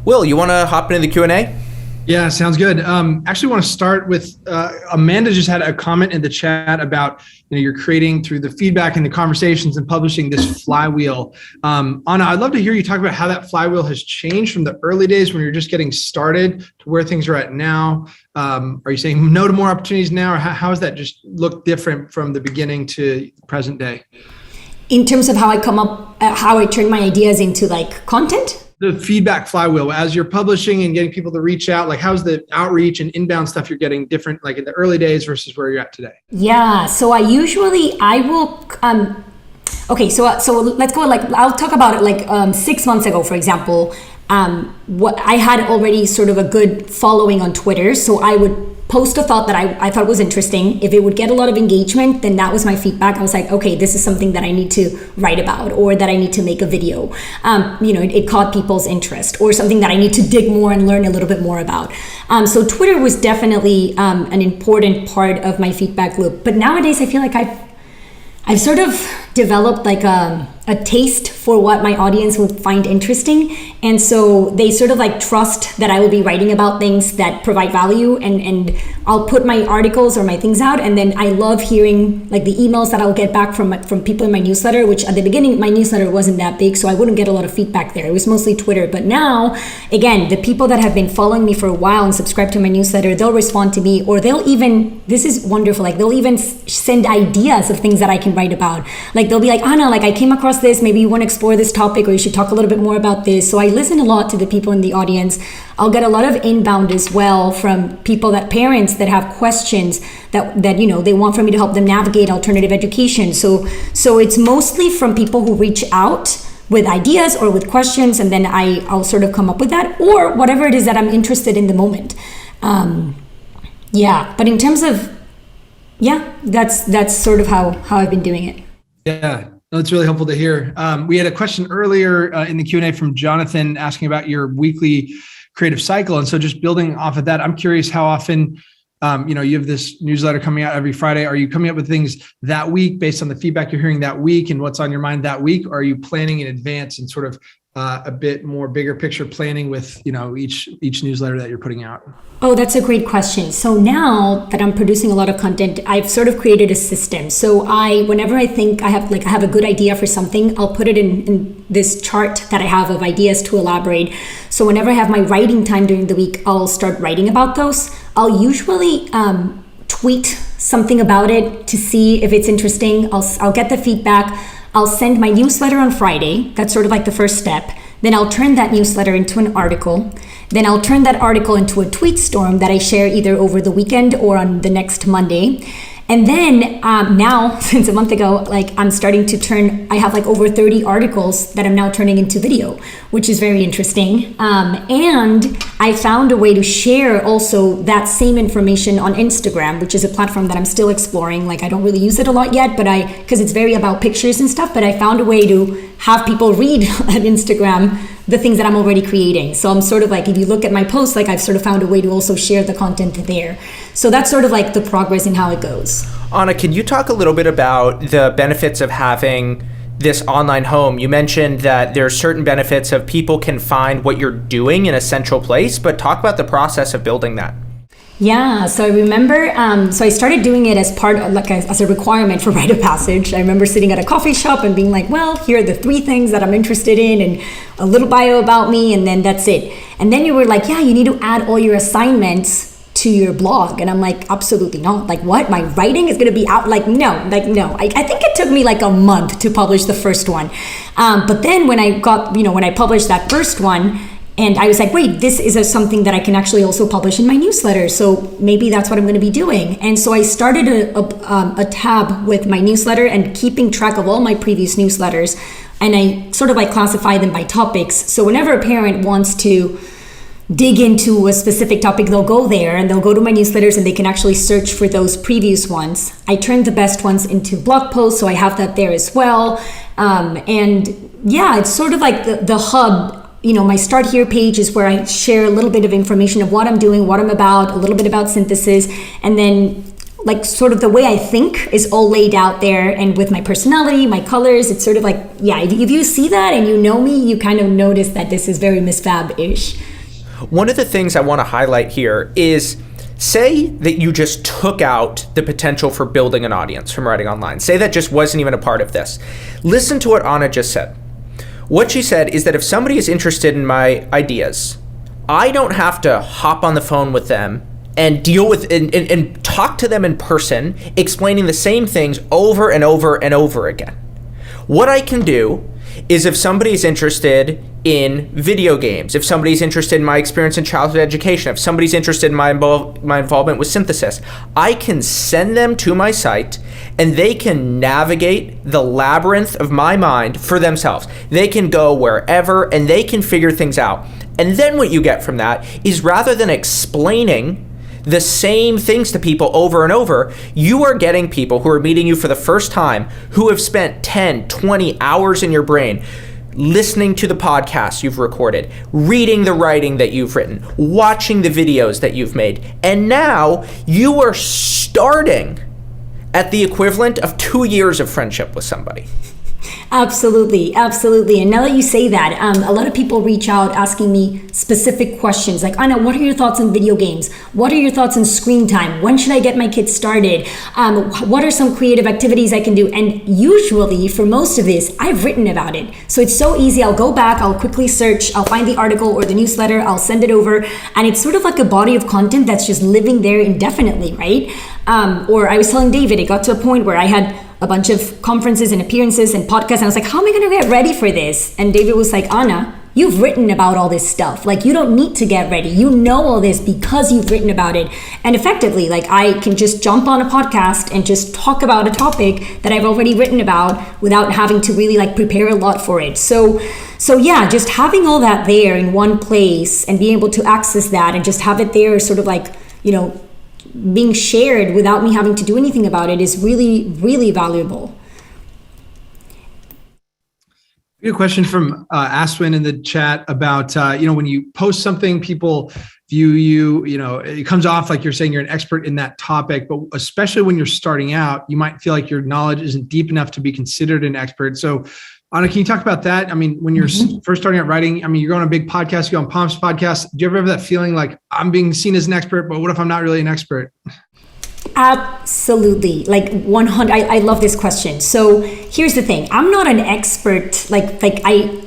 Will, you want to hop into the Q&A? Yeah, sounds good. Actually want to start with Amanda just had a comment in the chat about, you're creating through the feedback and the conversations and publishing this flywheel. Anna, I'd love to hear you talk about how that flywheel has changed from the early days when you're just getting started to where things are at now. Are you saying no to more opportunities now, or how does that just look different from the beginning to present day? In terms of how I come up, how I turn my ideas into like content? The feedback flywheel as you're publishing and getting people to reach out, like how's the outreach and inbound stuff you're getting different, like in the early days versus where you're at today? Yeah, so I will, okay, so let's go, like, I'll talk about it like 6 months ago, for example. What I had already sort of a good following on Twitter, so I would post a thought that I thought was interesting. If it would get a lot of engagement, then that was my feedback. I was like, okay, this is something that I need to write about, or that I need to make a video. It caught people's interest, or something that I need to dig more and learn a little bit more about. So Twitter was definitely an important part of my feedback loop. But nowadays, I feel like I've sort of developed like a taste for what my audience will find interesting. And so they sort of like trust that I will be writing about things that provide value, and I'll put my articles or my things out. And then I love hearing like the emails that I'll get back from people in my newsletter, which at the beginning, my newsletter wasn't that big, so I wouldn't get a lot of feedback there. It was mostly Twitter. But now, again, the people that have been following me for a while and subscribe to my newsletter, they'll respond to me, or they'll even, this is wonderful, like they'll even send ideas of things that I can write about. Like they'll be like, Anna, like I came across this, maybe you want to explore this topic, or you should talk a little bit more about this. So I listen a lot to the people in the audience. I'll get a lot of inbound as well from parents that have questions that they want for me to help them navigate alternative education. So it's mostly from people who reach out with ideas or with questions, and then I'll sort of come up with that, or whatever it is that I'm interested in the moment. But in terms of, that's sort of how I've been doing it. Yeah. That's really helpful to hear. We had a question earlier in the Q&A from Jonathan asking about your weekly creative cycle. And so just building off of that, I'm curious how often, you have this newsletter coming out every Friday. Are you coming up with things that week based on the feedback you're hearing that week and what's on your mind that week? Or are you planning in advance and sort of a bit more bigger picture planning with, each newsletter that you're putting out? Oh, that's a great question. So now that I'm producing a lot of content, I've sort of created a system. So whenever I think I have a good idea for something, I'll put it in this chart that I have of ideas to elaborate. So whenever I have my writing time during the week, I'll start writing about those. I'll usually tweet something about it to see if it's interesting. I'll get the feedback. I'll send my newsletter on Friday. That's sort of like the first step. Then I'll turn that newsletter into an article. Then I'll turn that article into a tweet storm that I share either over the weekend or on the next Monday. And then now, since a month ago, I'm starting to I have over 30 articles that I'm now turning into video, which is very interesting. And I found a way to share also that same information on Instagram, which is a platform that I'm still exploring. I don't really use it a lot yet, because it's very about pictures and stuff, but I found a way to have people read on Instagram the things that I'm already creating. So I'm sort of if you look at my posts, I've sort of found a way to also share the content there. So that's sort of the progress and how it goes. Anna, can you talk a little bit about the benefits of having this online home? You mentioned that there are certain benefits of people can find what you're doing in a central place, but talk about the process of building that. Yeah, so I remember, so I started doing it as part of, as a requirement for Rite of Passage. I remember sitting at a coffee shop and being well, here are the 3 things that I'm interested in and a little bio about me, and then that's it. And then you were yeah, you need to add all your assignments to your blog. And I'm absolutely not. What? My writing is going to be out? No. I think it took me a month to publish the first one. But then when I got, when I published that first one, and I was wait, this is something that I can actually also publish in my newsletter. So maybe that's what I'm going to be doing. And so I started a tab with my newsletter and keeping track of all my previous newsletters. And I sort of classify them by topics. So whenever a parent wants to dig into a specific topic, they'll go there and they'll go to my newsletters and they can actually search for those previous ones. I turned the best ones into blog posts, so I have that there as well. And yeah, it's sort of the hub my Start Here page is where I share a little bit of information of what I'm doing, what I'm about, a little bit about synthesis, and then like sort of the way I think is all laid out there, and with my personality, my colors, it's sort of like, yeah, if you see that and you know me, you kind of notice that this is very Miss Fab-ish. One of the things I want to highlight here is, say that you just took out the potential for building an audience from writing online. Say that just wasn't even a part of this. Listen to what Anna just said. What she said is that if somebody is interested in my ideas, I don't have to hop on the phone with them and deal with and talk to them in person, explaining the same things over and over and over again. What I can do is, if somebody's interested in video games, if somebody's interested in my experience in childhood education, if somebody's interested in my involvement with synthesis, I can send them to my site and they can navigate the labyrinth of my mind for themselves. They can go wherever and they can figure things out. And then what you get from that is, rather than explaining the same things to people over and over, you are getting people who are meeting you for the first time who have spent 10, 20 hours in your brain listening to the podcasts you've recorded, reading the writing that you've written, watching the videos that you've made. And now you are starting at the equivalent of 2 years of friendship with somebody. Absolutely, absolutely. And now that you say that, a lot of people reach out asking me specific questions like, Anna, what are your thoughts on video games? What are your thoughts on screen time? When should I get my kids started? What are some creative activities I can do? And usually for most of this, I've written about it. So it's so easy. I'll go back, I'll quickly search, I'll find the article or the newsletter, I'll send it over. And it's sort of like a body of content that's just living there indefinitely, right? Or I was telling David, it got to a point where I had a bunch of conferences and appearances and podcasts, and I was like, how am I going to get ready for this? And David was like, Anna, you've written about all this stuff. Like, you don't need to get ready. You know all this because you've written about it. And effectively, like, I can just jump on a podcast and just talk about a topic that I've already written about without having to really like prepare a lot for it. So yeah, just having all that there in one place and being able to access that and just have it there sort of like, being shared without me having to do anything about it is really, really valuable. We have a question from Aswin in the chat about, when you post something, people view you, it comes off like you're saying you're an expert in that topic, but especially when you're starting out, you might feel like your knowledge isn't deep enough to be considered an expert. So Anna, can you talk about that? I mean, when you're first starting out writing, you're going on a big podcast, you go on Pomp's podcast. Do you ever have that feeling like, I'm being seen as an expert, but what if I'm not really an expert? Absolutely. Like 100. I love this question. So here's the thing. I'm not an expert.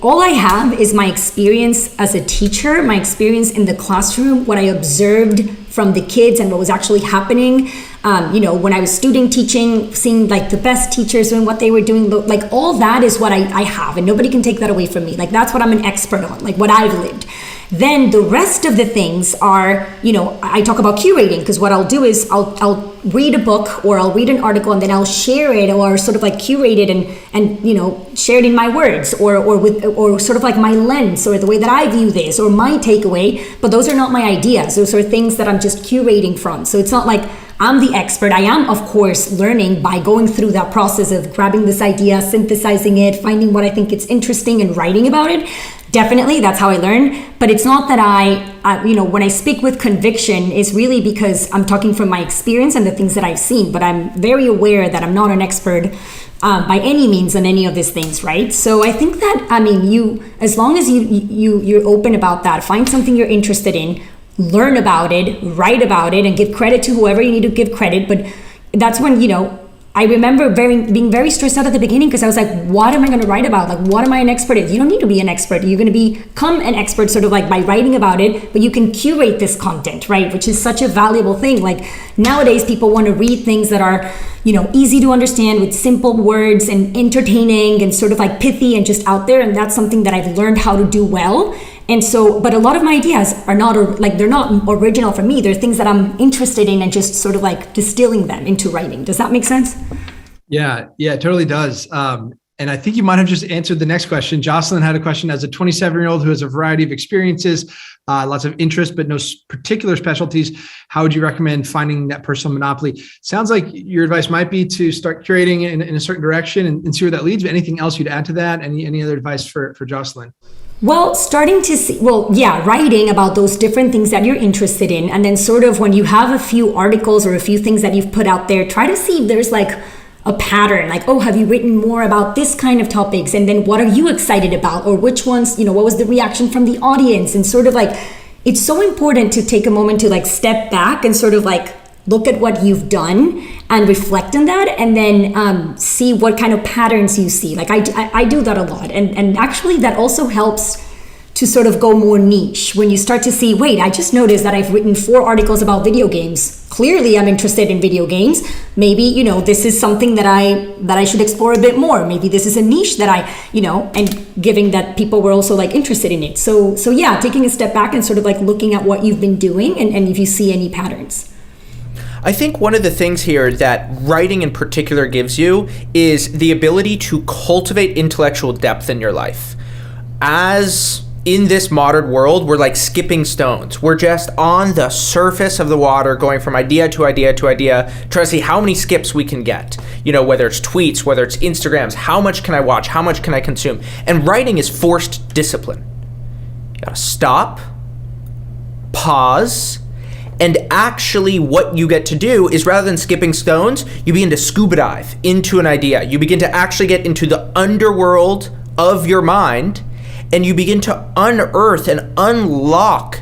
All I have is my experience as a teacher, my experience in the classroom, what I observed from the kids and what was actually happening. When I was student teaching, seeing like the best teachers doing what they were doing, like all that is what I have, and nobody can take that away from me. Like, that's what I'm an expert on, like what I've lived. Then the rest of the things are, I talk about curating, because what I'll do is I'll read a book or I'll read an article and then I'll share it, or sort of like curate it and share it in my words or sort of like my lens or the way that I view this or my takeaway. But those are not my ideas. Those are things that I'm just curating from. So it's not like I'm the expert. I am, of course, learning by going through that process of grabbing this idea, synthesizing it, finding what I think it's interesting and writing about it. Definitely, that's how I learn. But it's not that when I speak with conviction, it's really because I'm talking from my experience and the things that I've seen. But I'm very aware that I'm not an expert by any means on any of these things, right? So I think that, you, as long as you're open about that, find something you're interested in, learn about it, write about it, and give credit to whoever you need to give credit. But that's when, I remember being very stressed out at the beginning, because I was like, what am I going to write about? Like, what am I an expert in? You don't need to be an expert. You're going to become an expert sort of like by writing about it, but you can curate this content, right? Which is such a valuable thing. Like, nowadays people want to read things that are, easy to understand with simple words and entertaining and sort of like pithy and just out there. And that's something that I've learned how to do well. And so, but a lot of my ideas are they're not original for me. They're things that I'm interested in and just sort of like distilling them into writing. Does that make sense? Yeah, it totally does. And I think you might have just answered the next question. Jocelyn had a question. As a 27-year-old who has a variety of experiences, lots of interests, but no particular specialties, how would you recommend finding that personal monopoly? Sounds like your advice might be to start curating in a certain direction and see where that leads. But anything else you'd add to that? Any other advice for Jocelyn? Well, starting to see, well, yeah, writing about those different things that you're interested in. And then sort of when you have a few articles or a few things that you've put out there, try to see if there's like a pattern, like, oh, have you written more about this kind of topics? And then what are you excited about? Or which ones, what was the reaction from the audience? And sort of like, it's so important to take a moment to like step back and sort of like look at what you've done and reflect on that, and then see what kind of patterns you see. Like I do that a lot, and actually that also helps to sort of go more niche. When you start to see, wait, I just noticed that I've written 4 articles about video games. Clearly I'm interested in video games. Maybe, this is something that I should explore a bit more. Maybe this is a niche that I, and giving that people were also like interested in it. So yeah, taking a step back and sort of like looking at what you've been doing and if you see any patterns. I think one of the things here that writing in particular gives you is the ability to cultivate intellectual depth in your life. As in this modern world, we're like skipping stones. We're just on the surface of the water, going from idea to idea to idea, trying to see how many skips we can get. Whether it's tweets, whether it's Instagrams, how much can I watch? How much can I consume? And writing is forced discipline. You gotta stop, pause, and actually what you get to do is, rather than skipping stones, you begin to scuba dive into an idea. You begin to actually get into the underworld of your mind, and you begin to unearth and unlock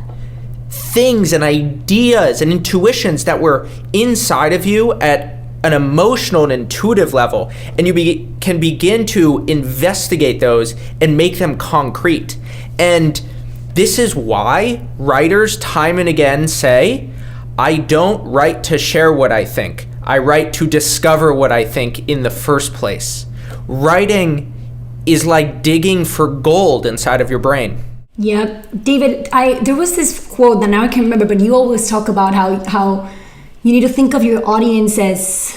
things and ideas and intuitions that were inside of you at an emotional and intuitive level. And you can begin to investigate those and make them concrete. And this is why writers time and again say, I don't write to share what I think. I write to discover what I think in the first place. Writing is like digging for gold inside of your brain. Yeah, David, there was this quote that now I can't remember, but you always talk about how you need to think of your audience as,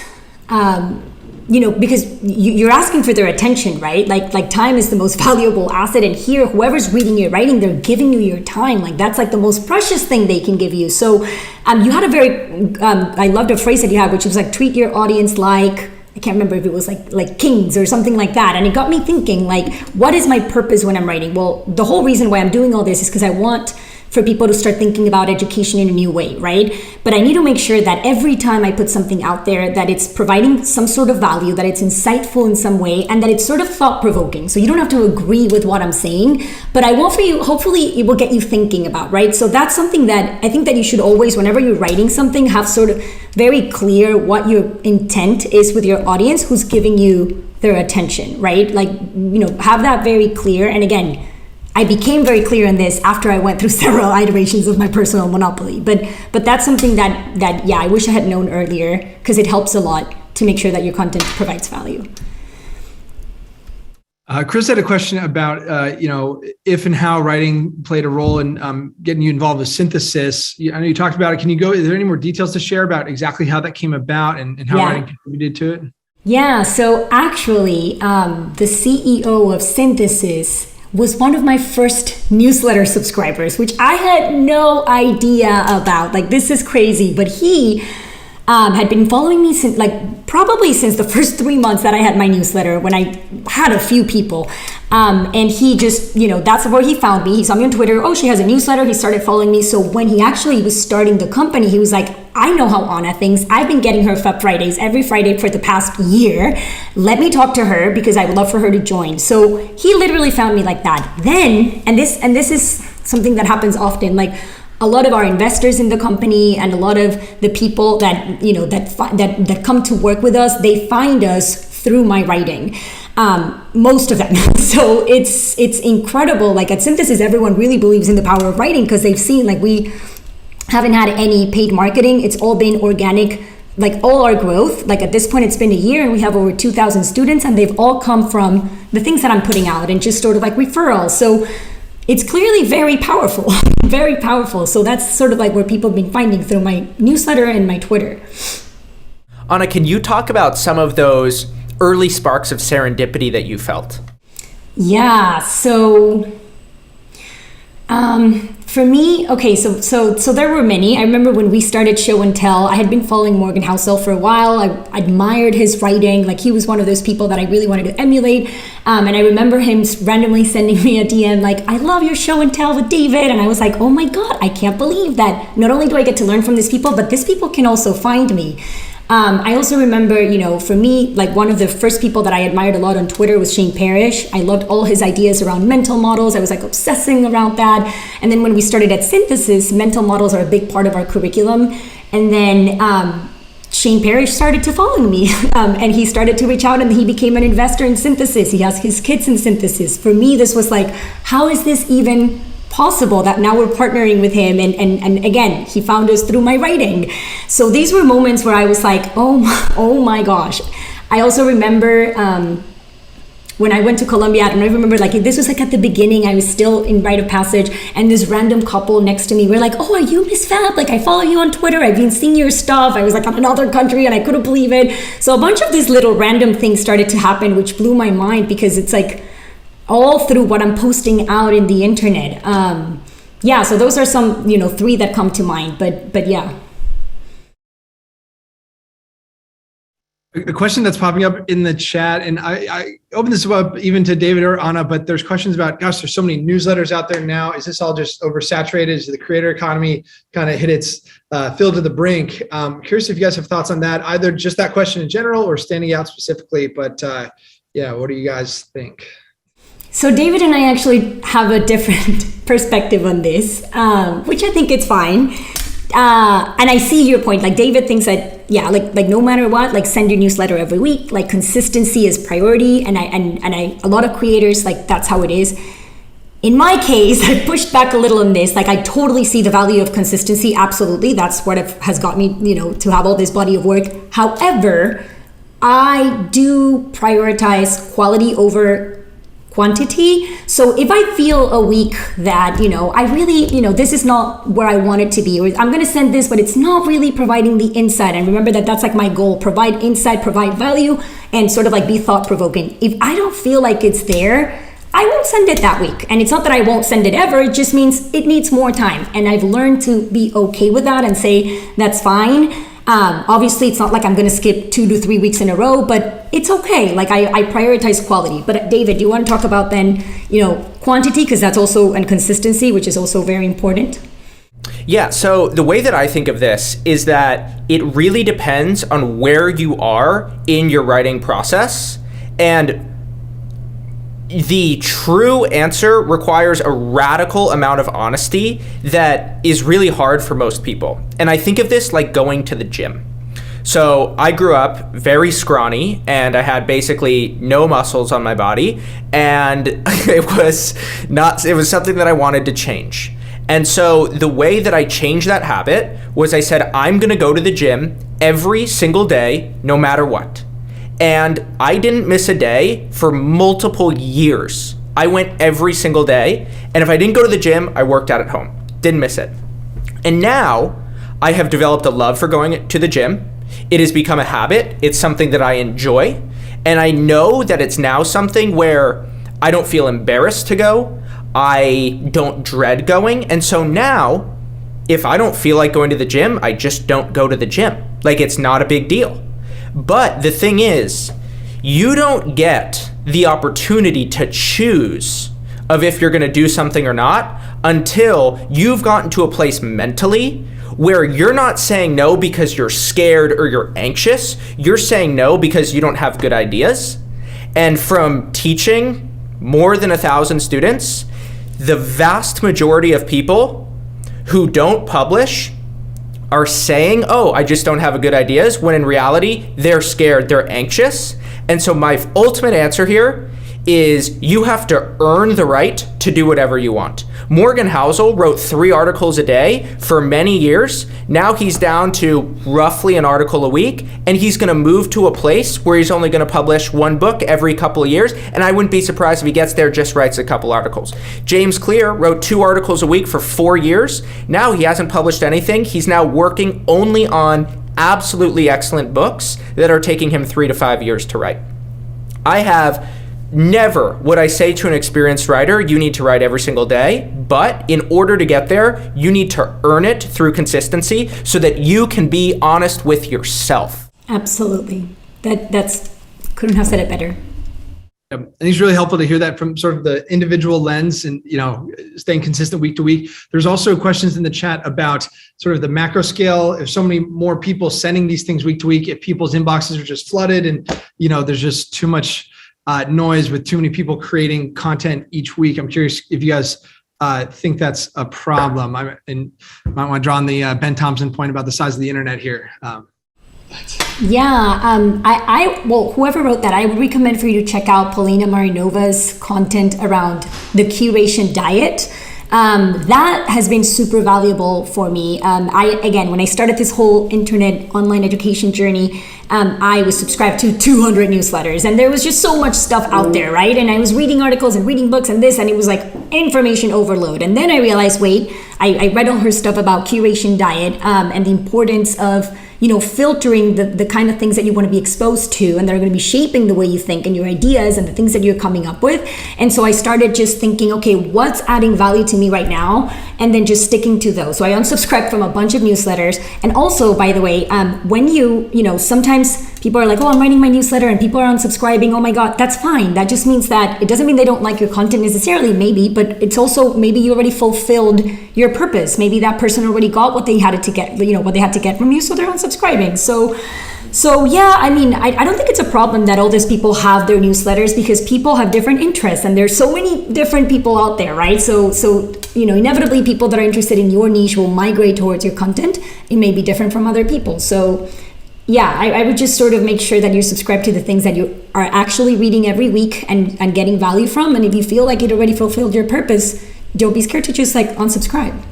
because you're asking for their attention, right? Like time is the most valuable asset, and here, whoever's reading your writing, they're giving you your time. Like that's like the most precious thing they can give you. So you had a very, I loved a phrase that you had, which was like, treat your audience like, I can't remember if it was like kings or something like that. And it got me thinking, like, what is my purpose when I'm writing? Well, the whole reason why I'm doing all this is because I want for people to start thinking about education in a new way, right? But I need to make sure that every time I put something out there, that it's providing some sort of value, that it's insightful in some way, and that it's sort of thought-provoking. So you don't have to agree with what I'm saying, but I want for you, hopefully it will get you thinking about, right? So that's something that I think that you should always, whenever you're writing something, have sort of very clear what your intent is with your audience who's giving you their attention, right? Like, have that very clear. And again, I became very clear in this after I went through several iterations of my personal monopoly. But that's something that I wish I had known earlier, because it helps a lot to make sure that your content provides value. Chris had a question about, if and how writing played a role in getting you involved with synthesis. I know you talked about it. Can you go, is there any more details to share about exactly how that came about and how writing contributed to it? Yeah, so actually, the CEO of Synthesis was one of my first newsletter subscribers, which I had no idea about. Like, this is crazy, but he had been following me since, probably since the first 3 months that I had my newsletter, when I had a few people. And he just, that's where he found me. He saw me on Twitter. Oh, she has a newsletter. He started following me. So when he actually was starting the company, he was like, I know how Anna thinks. I've been getting her Fab Fridays every Friday for the past year. Let me talk to her because I would love for her to join. So he literally found me like that. Then, and this is something that happens often, like a lot of our investors in the company and a lot of the people that, that come to work with us, they find us through my writing. Most of them. So it's incredible. Like at Synthesis, everyone really believes in the power of writing because they've seen, like, we haven't had any paid marketing. It's all been organic, like all our growth. Like at this point, it's been a year and we have over 2,000 students, and they've all come from the things that I'm putting out and just sort of like referrals. So it's clearly very powerful, very powerful. So that's sort of like where people have been finding through my newsletter and my Twitter. Anna, can you talk about some of those early sparks of serendipity that you felt? Yeah, so For me, okay, so there were many. I remember when we started Show and Tell, I had been following Morgan Housel for a while. I admired his writing. Like, he was one of those people that I really wanted to emulate. And I remember him randomly sending me a DM like, I love your Show and Tell with David. And I was like, oh my God, I can't believe that not only do I get to learn from these people, but these people can also find me. I also remember, for me, like one of the first people that I admired a lot on Twitter was Shane Parrish. I loved all his ideas around mental models. I was like obsessing around that. And then when we started at Synthesis, mental models are a big part of our curriculum. And then Shane Parrish started to follow me and he started to reach out and he became an investor in Synthesis. He has his kids in Synthesis. For me, this was like, how is this even possible that now we're partnering with him, and again, he found us through my writing. So these were moments where I was like, oh my gosh. I also remember when I went to Colombia, I don't even remember, like this was like at the beginning, I was still in rite of passage, and this random couple next to me were like, oh, are you Miss Fab? Like, I follow you on Twitter, I've been seeing your stuff. I was like in another country and I couldn't believe it. So a bunch of these little random things started to happen, which blew my mind, because it's like all through what I'm posting out in the internet. So those are some, three that come to mind, but yeah. A question that's popping up in the chat, and I open this up even to David or Anna, but there's questions about, gosh, there's so many newsletters out there now. Is this all just oversaturated? Is the creator economy kind of hit its fill to the brink? Curious if you guys have thoughts on that, either just that question in general or standing out specifically, but what do you guys think? So David and I actually have a different perspective on this, which I think it's fine. And I see your point. Like, David thinks that, like no matter what, like send your newsletter every week. Like, consistency is priority, and I a lot of creators, like, that's how it is. In my case, I pushed back a little on this. Like, I totally see the value of consistency. Absolutely, that's what has got me, to have all this body of work. However, I do prioritize quality over quantity. So if I feel a week that, I really, this is not where I want it to be, or I'm going to send this, but it's not really providing the insight. And remember that that's like my goal: provide insight, provide value, and sort of like be thought provoking. If I don't feel like it's there, I won't send it that week. And it's not that I won't send it ever, it just means it needs more time. And I've learned to be okay with that and say, that's fine. Obviously, it's not like I'm going to skip 2 to 3 weeks in a row, but it's okay. Like, I prioritize quality. But David, do you want to talk about then, quantity? Because that's also, and consistency, which is also very important. Yeah, so the way that I think of this is that it really depends on where you are in your writing process. And the true answer requires a radical amount of honesty that is really hard for most people. And I think of this like going to the gym. So I grew up very scrawny and I had basically no muscles on my body, and it was something that I wanted to change. And so the way that I changed that habit was I said, I'm gonna go to the gym every single day, no matter what. And I didn't miss a day for multiple years. I went every single day. And if I didn't go to the gym, I worked out at home. Didn't miss it. And now I have developed a love for going to the gym. It has become a habit. It's something that I enjoy. And I know that it's now something where I don't feel embarrassed to go. I don't dread going. And so now, if I don't feel like going to the gym, I just don't go to the gym. Like, it's not a big deal. But the thing is, you don't get the opportunity to choose of if you're going to do something or not until you've gotten to a place mentally where you're not saying no because you're scared or you're anxious. You're saying no because you don't have good ideas. And from teaching more than 1,000 students, the vast majority of people who don't publish are saying, oh, I just don't have good ideas, when in reality, they're scared, they're anxious. And so my ultimate answer here is you have to earn the right to do whatever you want. Morgan Housel wrote 3 articles a day for many years. Now he's down to roughly an article a week, and he's gonna move to a place where he's only gonna publish 1 book every couple of years, and I wouldn't be surprised if he gets there, just writes a couple articles. James Clear wrote 2 articles a week for 4 years. Now he hasn't published anything. He's now working only on absolutely excellent books that are taking him 3 to 5 years to write. Never would I say to an experienced writer, you need to write every single day, But in order to get there, you need to earn it through consistency so that you can be honest with yourself. Absolutely. That's couldn't have said it better. I think it's really helpful to hear that from sort of the individual lens and, staying consistent week to week. There's also questions in the chat about sort of the macro scale. If so many more people sending these things week to week, if people's inboxes are just flooded and, there's just too much noise with too many people creating content each week. I'm curious if you guys think that's a problem. And might want to draw on the Ben Thompson point about the size of the internet here. Well, whoever wrote that, I would recommend for you to check out Paulina Marinova's content around the curation diet. That has been super valuable for me. When I started this whole internet online education journey, I was subscribed to 200 newsletters, and there was just so much stuff out there, right? And I was reading articles and reading books and this, and it was like information overload. And then I realized, I read all her stuff about curation diet and the importance of filtering the kind of things that you want to be exposed to and that are going to be shaping the way you think and your ideas and the things that you're coming up with. And so I started just thinking, okay, what's adding value to me right now? And then just sticking to those. So I unsubscribed from a bunch of newsletters. And also, by the way, when sometimes people are like, oh, I'm writing my newsletter and people are unsubscribing. Oh my God, that's fine. That just means that it doesn't mean they don't like your content necessarily, maybe, but it's also maybe you already fulfilled your purpose. Maybe that person already got what they had to get, what they had to get from you. So they're unsubscribing. So yeah, I don't think it's a problem that all these people have their newsletters because people have different interests and there's so many different people out there, right? So inevitably people that are interested in your niche will migrate towards your content. It may be different from other people. So yeah, I would just sort of make sure that you subscribe to the things that you are actually reading every week and getting value from. And if you feel like it already fulfilled your purpose, don't be scared to just unsubscribe.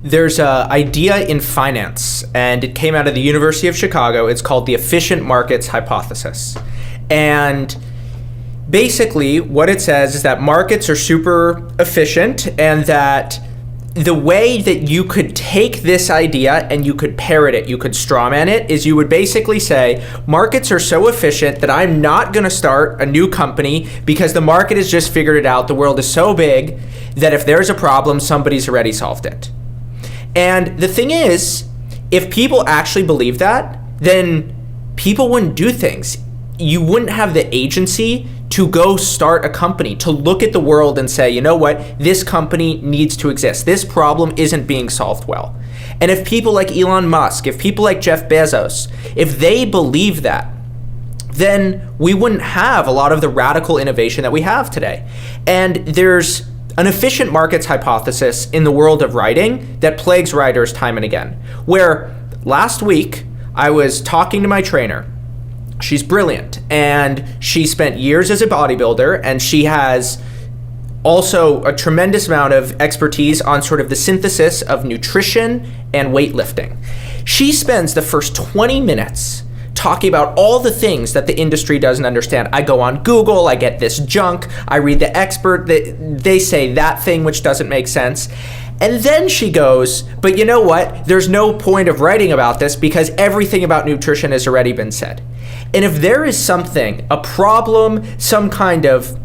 There's an idea in finance, and it came out of the University of Chicago. It's called the efficient markets hypothesis. And basically what it says is that markets are super efficient and that the way that you could take this idea and you could parrot it, you could strawman it, is you would basically say, markets are so efficient that I'm not going to start a new company because the market has just figured it out. The world is so big that if there's a problem, somebody's already solved it. And the thing is, if people actually believe that, then people wouldn't do things. You wouldn't have the agency to go start a company, to look at the world and say, you know what, this company needs to exist. This problem isn't being solved well. And if people like Elon Musk, if people like Jeff Bezos, if they believe that, then we wouldn't have a lot of the radical innovation that we have today. And there's an efficient markets hypothesis in the world of writing that plagues writers time and again, where last week I was talking to my trainer. She's brilliant and she spent years as a bodybuilder and she has also a tremendous amount of expertise on sort of the synthesis of nutrition and weightlifting. She spends the first 20 minutes talking about all the things that the industry doesn't understand. I go on Google, I get this junk, I read the expert, they say that thing which doesn't make sense. And then she goes, but you know what? There's no point of writing about this because everything about nutrition has already been said. And if there is something, a problem, some kind of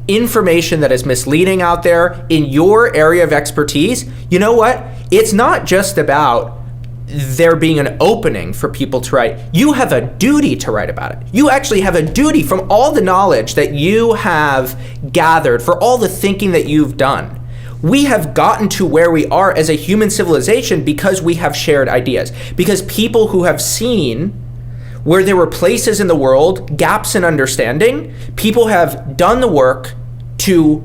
information that is misleading out there in your area of expertise, you know what? It's not just about there being an opening for people to write. You have a duty to write about it. You actually have a duty from all the knowledge that you have gathered, for all the thinking that you've done. We have gotten to where we are as a human civilization because we have shared ideas, because people who have seen where there were places in the world, gaps in understanding, people have done the work to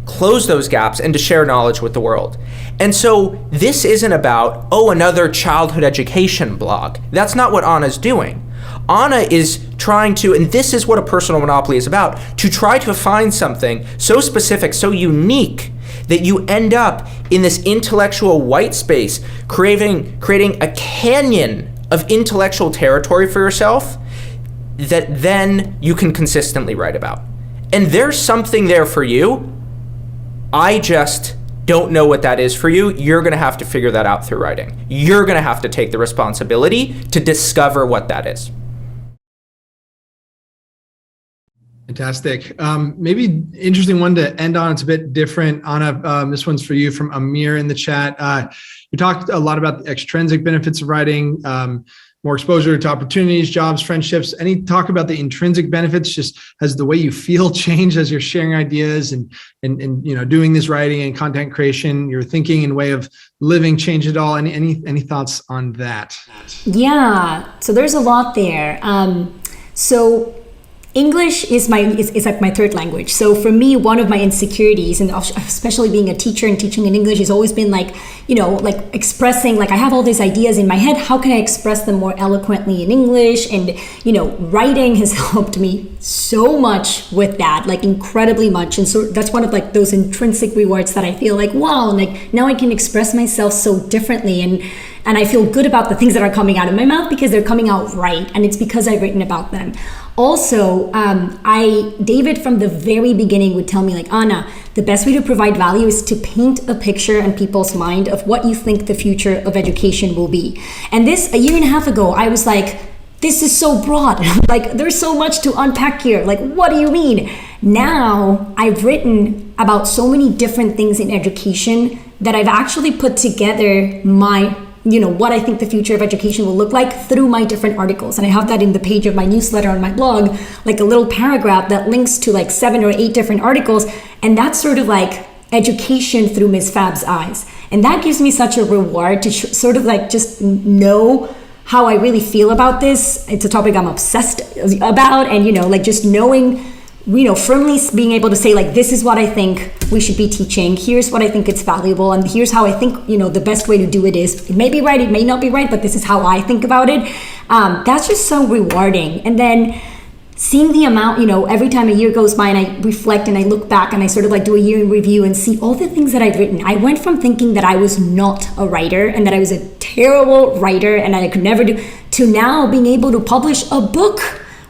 close those gaps and to share knowledge with the world. And so this isn't about, another childhood education blog. That's not what Anna's doing. Anna is trying to, and this is what a personal monopoly is about, to try to find something so specific, so unique, that you end up in this intellectual white space, creating a canyon of intellectual territory for yourself that then you can consistently write about. And there's something there for you. I just don't know what that is for you. You're going to have to figure that out through writing. You're going to have to take the responsibility to discover what that is. Fantastic. Maybe interesting one to end on. It's a bit different. Anna, this one's for you from Amir in the chat. You talked a lot about the extrinsic benefits of writing, more exposure to opportunities, jobs, friendships. Any talk about the intrinsic benefits? Just has the way you feel changed as you're sharing ideas and doing this writing and content creation, your thinking and way of living changed at all? Any thoughts on that? Yeah. So there's a lot there. So English is like my third language. So for me, one of my insecurities, and especially being a teacher and teaching in English, has always been like expressing, like I have all these ideas in my head, how can I express them more eloquently in English? And, writing has helped me so much with that, like incredibly much. And so that's one of like those intrinsic rewards that I feel like, wow, like now I can express myself so differently. And I feel good about the things that are coming out of my mouth because they're coming out right. And it's because I've written about them. Also, David from the very beginning would tell me like, Anna, the best way to provide value is to paint a picture in people's mind of what you think the future of education will be. And this, a year and a half ago, I was like, this is so broad. Like, there's so much to unpack here. Like, what do you mean? Now, I've written about so many different things in education that I've actually put together what I think the future of education will look like through my different articles. And I have that in the page of my newsletter on my blog, like a little paragraph that links to like 7 or 8 different articles. And that's sort of like education through Ms. Fab's eyes. And that gives me such a reward to sort of like just know how I really feel about this. It's a topic I'm obsessed about. And, like just knowing, firmly being able to say like, this is what I think we should be teaching. Here's what I think it's valuable. And here's how I think, the best way to do it is. It may be right, it may not be right, but this is how I think about it. That's just so rewarding. And then seeing the amount, every time a year goes by and I reflect and I look back and I sort of like do a year in review and see all the things that I've written. I went from thinking that I was not a writer and that I was a terrible writer and I could never do, to now being able to publish a book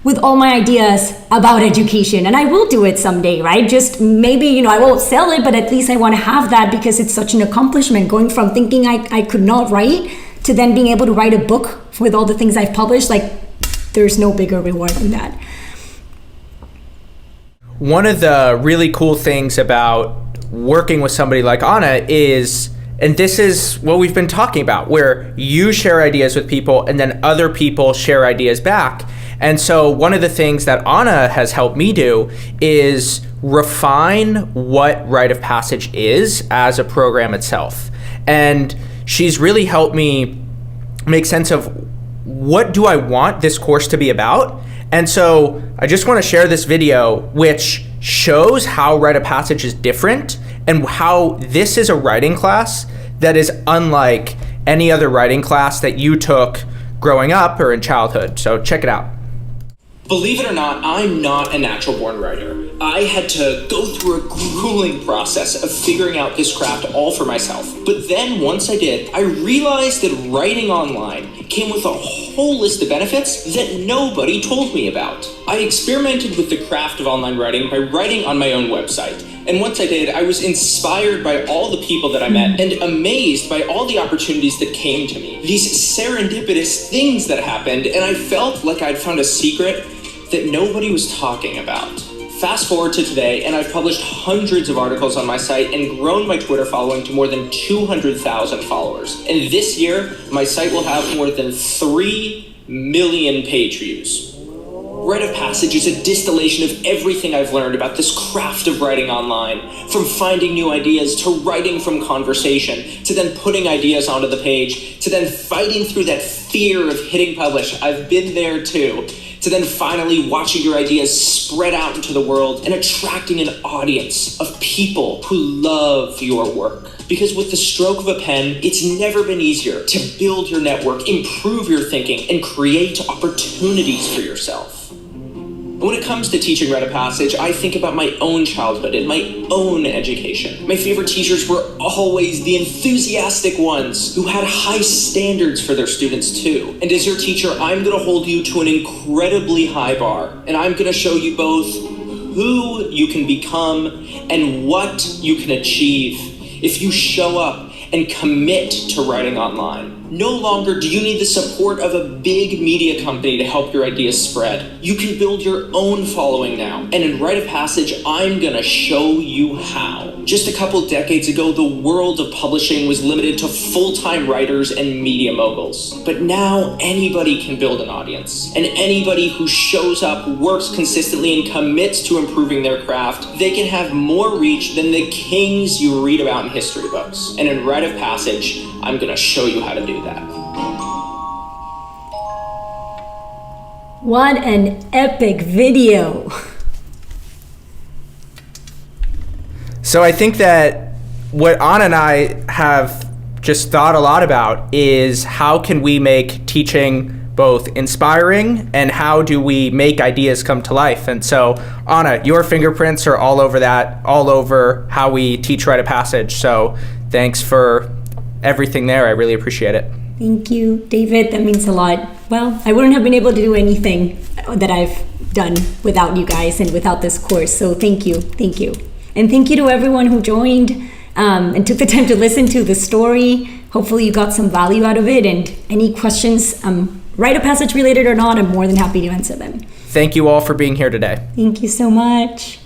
with all my ideas about education. And I will do it someday, right? Just maybe, I won't sell it, but at least I want to have that because it's such an accomplishment, going from thinking I could not write to then being able to write a book with all the things I've published. Like, there's no bigger reward than that. One of the really cool things about working with somebody like Anna is, and this is what we've been talking about, where you share ideas with people and then other people share ideas back. And so one of the things that Anna has helped me do is refine what rite of passage is as a program itself. And she's really helped me make sense of what do I want this course to be about. And so I just want to share this video which shows how rite of passage is different and how this is a writing class that is unlike any other writing class that you took growing up or in childhood. So check it out. Believe it or not, I'm not a natural-born writer. I had to go through a grueling process of figuring out this craft all for myself. But then, once I did, I realized that writing online came with a whole list of benefits that nobody told me about. I experimented with the craft of online writing by writing on my own website. And once I did, I was inspired by all the people that I met and amazed by all the opportunities that came to me. These serendipitous things that happened, and I felt like I'd found a secret that nobody was talking about. Fast forward to today, and I've published hundreds of articles on my site and grown my Twitter following to more than 200,000 followers. And this year, my site will have more than 3 million page views. Rite of passage is a distillation of everything I've learned about this craft of writing online, from finding new ideas to writing from conversation, to then putting ideas onto the page, to then fighting through that fear of hitting publish. I've been there too. To then finally watching your ideas spread out into the world and attracting an audience of people who love your work. Because with the stroke of a pen, it's never been easier to build your network, improve your thinking, and create opportunities for yourself. When it comes to teaching rite of passage, I think about my own childhood and my own education. My favorite teachers were always the enthusiastic ones who had high standards for their students too. And as your teacher, I'm going to hold you to an incredibly high bar. And I'm going to show you both who you can become and what you can achieve if you show up and commit to writing online. No longer do you need the support of a big media company to help your ideas spread. You can build your own following now. And in Rite of Passage, I'm gonna show you how. Just a couple decades ago, the world of publishing was limited to full-time writers and media moguls. But now anybody can build an audience. And anybody who shows up, works consistently, and commits to improving their craft, they can have more reach than the kings you read about in history books. And in Rite of Passage, I'm gonna show you how to do that. What an epic video. So I think that what Anna and I have just thought a lot about is how can we make teaching both inspiring and how do we make ideas come to life? And so Anna, your fingerprints are all over that, all over how we teach Rite of Passage. So thanks for everything there. I really appreciate it. Thank you, David. That means a lot. Well, I wouldn't have been able to do anything that I've done without you guys and without this course. So thank you. Thank you. And thank you to everyone who joined and took the time to listen to the story. Hopefully you got some value out of it. And any questions, Rite of Passage related or not, I'm more than happy to answer them. Thank you all for being here today. Thank you so much.